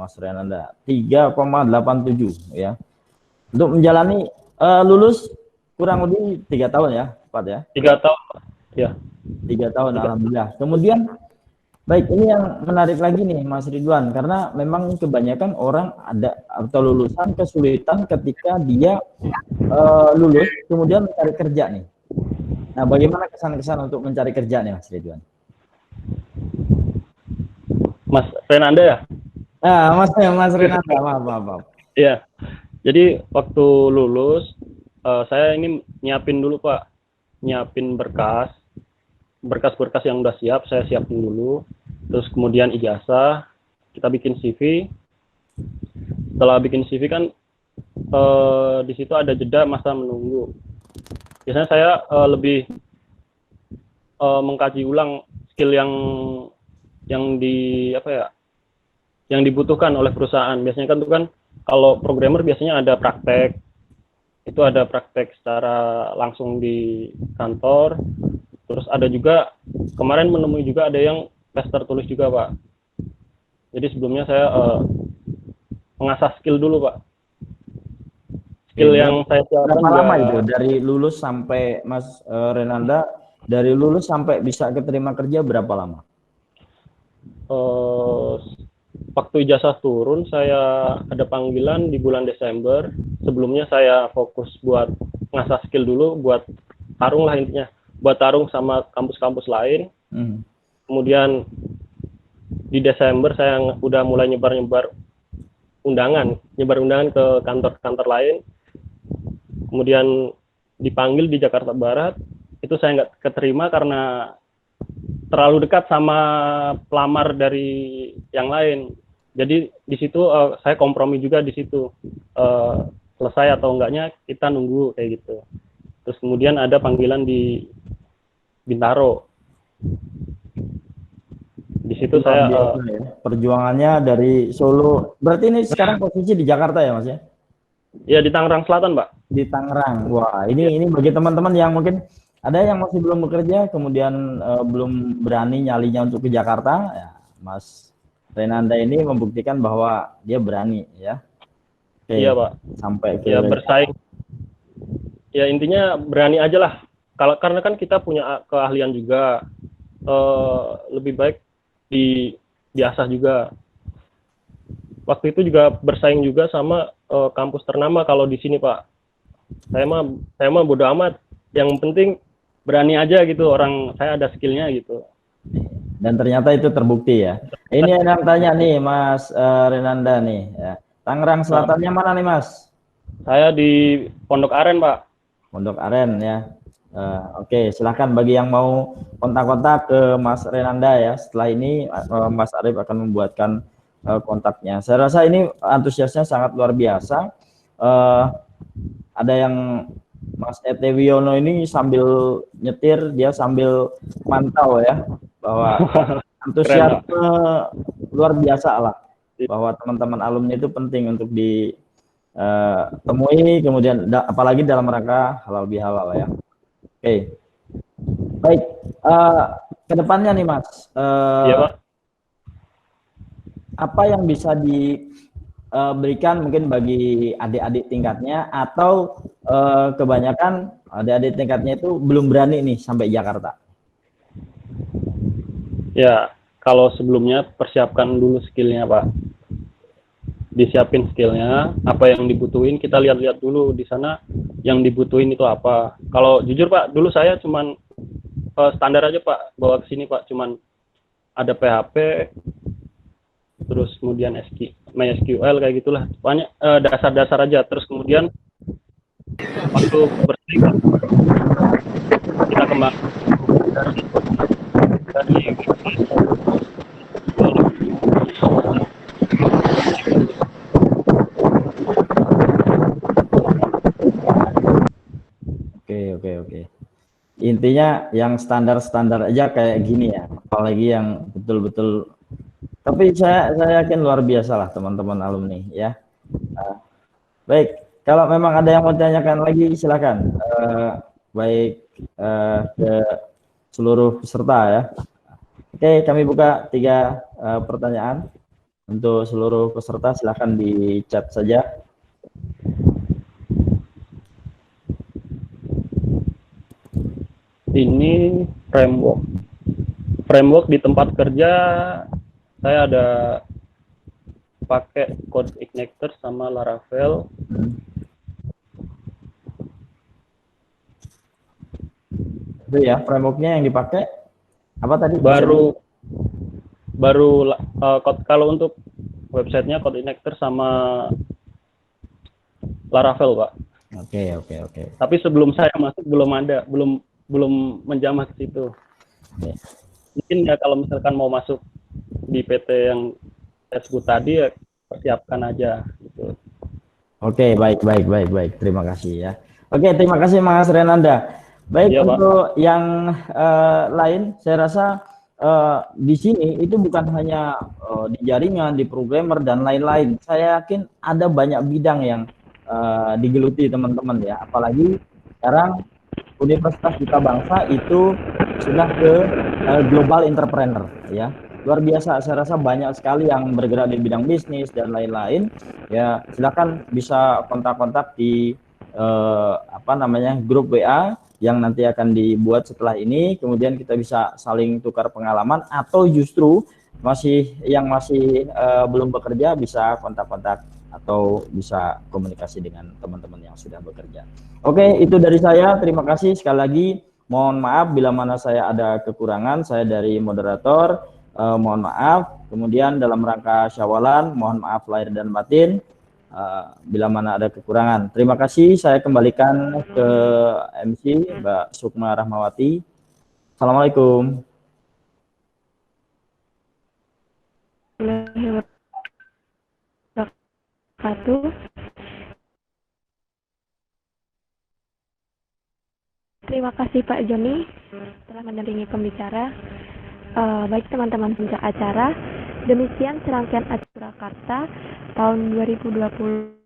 Mas Renanda, 3,87 ya. Untuk menjalani lulus kurang lebih 3 tahun ya, Pak ya? 3 tahun, ya. 3 tahun, alhamdulillah. Kemudian, baik, ini yang menarik lagi nih, Mas Ridwan, karena memang kebanyakan orang ada atau lulusan kesulitan ketika dia lulus, kemudian mencari kerja nih. Nah, bagaimana kesan-kesan untuk mencari kerja nih, Mas Ridwan? Mas Renanda ya? Ah, Mas Renanda, maaf. Iya. Jadi waktu lulus saya ini nyiapin dulu Pak, nyiapin berkas-berkas yang udah siap, saya siapin dulu. Terus kemudian ijazah, kita bikin CV. Setelah bikin CV kan di situ ada jeda masa menunggu. Biasanya saya lebih mengkaji ulang skill yang dibutuhkan oleh perusahaan. Biasanya kan itu kan kalau programmer biasanya ada praktek. Itu ada praktek secara langsung di kantor. Terus ada juga kemarin menemui juga ada yang tes tertulis juga, Pak. Jadi sebelumnya saya mengasah skill dulu, Pak. Skill yang saya siapkan berapa lama itu dari lulus sampai Mas Renanda, dari lulus sampai bisa keterima kerja berapa lama? Waktu ijazah turun saya ada panggilan di bulan Desember. Sebelumnya saya fokus buat ngasah skill dulu, buat tarung lah intinya, buat tarung sama kampus-kampus lain. Kemudian di Desember saya udah mulai nyebar undangan ke kantor-kantor lain. Kemudian dipanggil di Jakarta Barat, itu saya nggak keterima karena terlalu dekat sama pelamar dari yang lain. Jadi di situ saya kompromi juga di situ, selesai atau enggaknya kita nunggu kayak gitu. Terus kemudian ada panggilan di Bintaro. Di situ saya perjuangannya dari Solo. Berarti ini sekarang posisi di Jakarta ya, Mas ya? Ya, di Tangerang Selatan, Pak. Di Tangerang. Wah, ini bagi teman-teman yang mungkin ada yang masih belum bekerja, kemudian belum berani nyalinya untuk ke Jakarta, ya, Mas Renanda ini membuktikan bahwa dia berani, ya. Oke, iya, Pak. Sampai ke bersaing. Ya intinya berani aja lah. Karena kan kita punya keahlian juga, lebih baik diasah juga. Waktu itu juga bersaing juga sama kampus ternama kalau di sini, Pak. Saya mah bodo amat. Yang penting berani aja gitu, orang saya ada skillnya gitu. Dan ternyata itu terbukti ya. Ini yang tanya nih Mas Renanda nih ya. Tangerang Selatannya mana nih Mas? Saya di Pondok Aren, Pak. Pondok Aren ya. Oke, silahkan bagi yang mau kontak-kontak ke Mas Renanda ya. Setelah ini Mas Arif akan membuatkan kontaknya. Saya rasa ini antusiasnya sangat luar biasa. Ada yang Mas Ete Wiono ini sambil nyetir, dia sambil mantau ya, bahwa antusiasme luar biasa lah, bahwa teman-teman alumni itu penting untuk ditemui, kemudian apalagi dalam rangka halal bihalal ya. Oke, baik, kedepannya nih Mas, iya, Pak. apa yang bisa diberikan mungkin bagi adik-adik tingkatnya, atau kebanyakan adik-adik tingkatnya itu belum berani nih sampai Jakarta? Ya, kalau sebelumnya persiapkan dulu skillnya, Pak. Disiapin skillnya, apa yang dibutuhin, kita lihat-lihat dulu di sana yang dibutuhin itu apa. Kalau jujur Pak, dulu saya cuman standar aja Pak, bawa ke sini Pak, cuman ada PHP, terus kemudian MySQL kayak gitulah, banyak dasar-dasar aja. Terus kemudian waktu bersih kita kembang dari Oke. Intinya yang standar-standar aja kayak gini ya, apalagi yang betul-betul. Tapi saya yakin luar biasa lah teman-teman alumni ya. Baik, kalau memang ada yang mau tanyakan lagi silakan. Baik ke seluruh peserta ya. Oke, kami buka 3 pertanyaan untuk seluruh peserta, silakan di chat saja. ini framework di tempat kerja saya ada pakai CodeIgniter sama Laravel. Itu ya frameworknya yang dipakai apa tadi? Baru kalau untuk websitenya CodeIgniter sama Laravel, Pak. Oke. Tapi sebelum saya masuk belum menjamah ke situ. Oke. Mungkin ya kalau misalkan mau masuk di PT yang saya sebut tadi ya persiapkan aja gitu. Oke, baik. Terima kasih ya. Oke, terima kasih Mas Renanda. Baik, Iya, Pak. untuk yang lain, saya rasa di sini itu bukan hanya di jaringan, di programmer dan lain-lain. Saya yakin ada banyak bidang yang digeluti teman-teman ya. Apalagi sekarang Universitas Duta Bangsa itu sudah ke global entrepreneur ya. Luar biasa, saya rasa banyak sekali yang bergerak di bidang bisnis dan lain-lain. Ya, silakan bisa kontak-kontak di grup WA yang nanti akan dibuat setelah ini. Kemudian kita bisa saling tukar pengalaman, atau justru masih belum bekerja bisa kontak-kontak atau bisa komunikasi dengan teman-teman yang sudah bekerja. Oke, itu dari saya. Terima kasih sekali lagi. Mohon maaf bila mana saya ada kekurangan. Saya dari moderator. Mohon maaf. Kemudian dalam rangka Syawalan, mohon maaf lahir dan batin bila mana ada kekurangan. Terima kasih. Saya kembalikan ke MC Mbak Sukma Rahmawati. Assalamualaikum. Terima kasih Pak Joni telah mendampingi pembicara. Baik teman-teman pencak acara, demikian serangkaian acara Surakarta tahun 2020.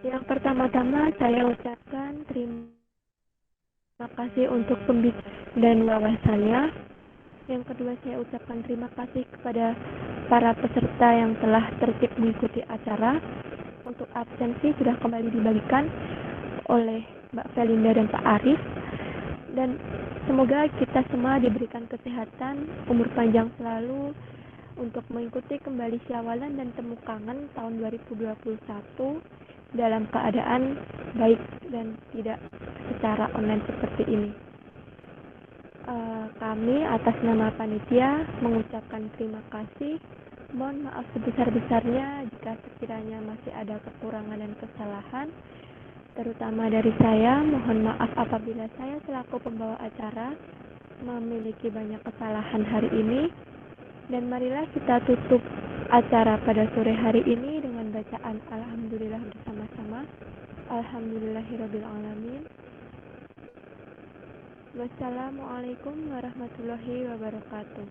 Yang pertama-tama saya ucapkan terima kasih untuk pembicara dan wawasannya. Yang kedua, saya ucapkan terima kasih kepada para peserta yang telah tertib mengikuti acara. Untuk absensi sudah kembali dibagikan oleh Mbak Felinda dan Pak Arif. Dan semoga kita semua diberikan kesehatan, umur panjang selalu untuk mengikuti kembali Syawalan dan Temu Kangen tahun 2021 dalam keadaan baik dan tidak secara online seperti ini. Kami atas nama panitia mengucapkan terima kasih. Mohon maaf sebesar-besarnya jika sekiranya masih ada kekurangan dan kesalahan, terutama dari saya. Mohon maaf apabila saya selaku pembawa acara memiliki banyak kesalahan hari ini. Dan marilah kita tutup acara pada sore hari ini dengan bacaan Alhamdulillah bersama-sama. Alhamdulillahirabbil alamin. Wassalamualaikum warahmatullahi wabarakatuh.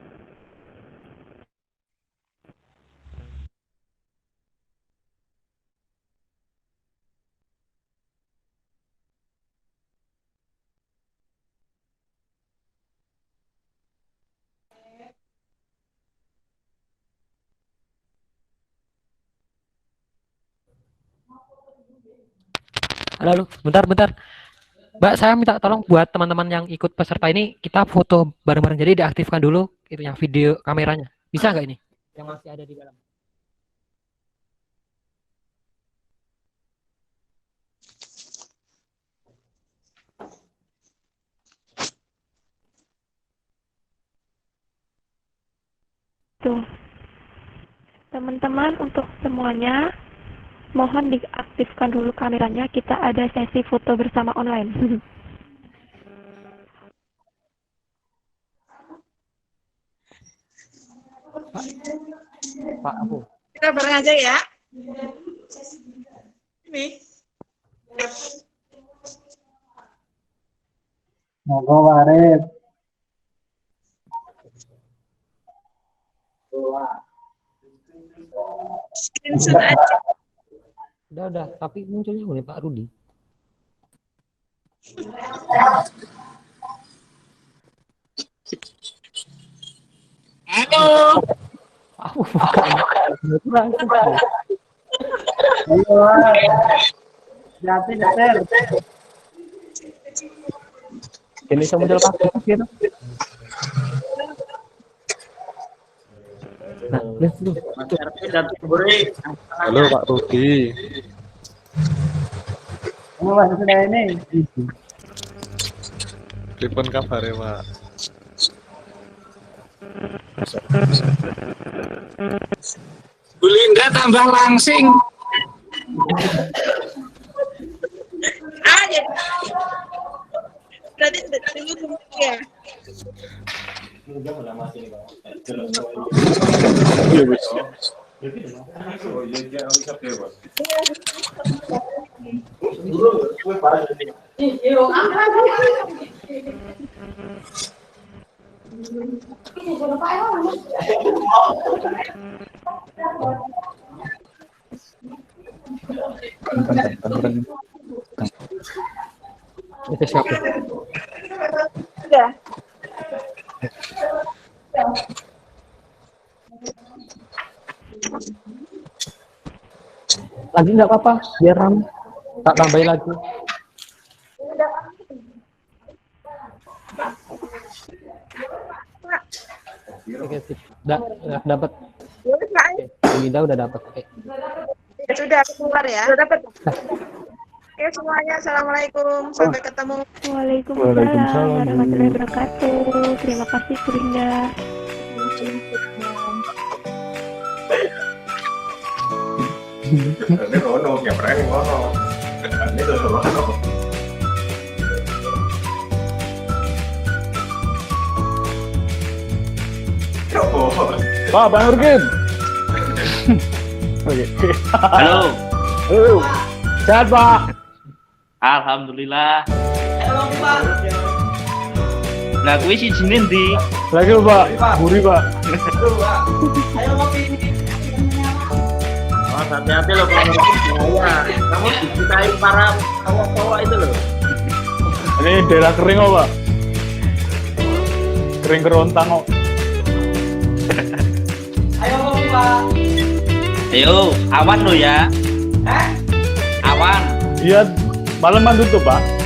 Halo, bentar. Mbak, saya minta tolong buat teman-teman yang ikut peserta ini, kita foto bareng-bareng. Jadi diaktifkan dulu itu yang video kameranya. Bisa nggak ini? Yang masih ada di dalam. Tuh. Teman-teman, untuk semuanya mohon diaktifkan dulu kameranya, kita ada sesi foto bersama online. Pak, aku. Kita bareng aja ya. Ini. Monggo Warid. Screenshot aja. Udah, tapi munculnya oleh Pak Rudi. Halo. Aku bukan. Ayo. Jati nyetel. Ini bisa muncul pakai gitu. Nah, Halo Pak Rudi. Mas ini. Pripun kabare, Pak? Bu Linda tambah langsing. Ya. Berarti tunggu ya. Iya, wis. Itu siapa? Sudah. Lagi nggak apa-apa, biar ramai. Tak tambahin lagi. Oke, sip. Udah dapat. Linda udah dapat. Oke. Ya sudah keluar ya. Sudah dapat. Oke semuanya, assalamualaikum. Sampai ketemu. Waalaikumsalam warahmatullahi wabarakatuh. Terima kasih Bu Linda. Ini ngono, ya pernah ngono. Ini tuh ngono. Pak, Bang Nurkin. Oke. Halo. Halo. Sehat, Pak? Alhamdulillah. Lah kuwi sijine ndi? Lagi lho, Pak. Buri, Pak. Awas hati-hati loh kalau bahaya. Kamu dicintai para cowok-cowok itu loh. Ini daerah kering kok, Pak. Kering kerontang kok. Ayo, awan lo ya. Awan. Iya, malam tutup, Pak.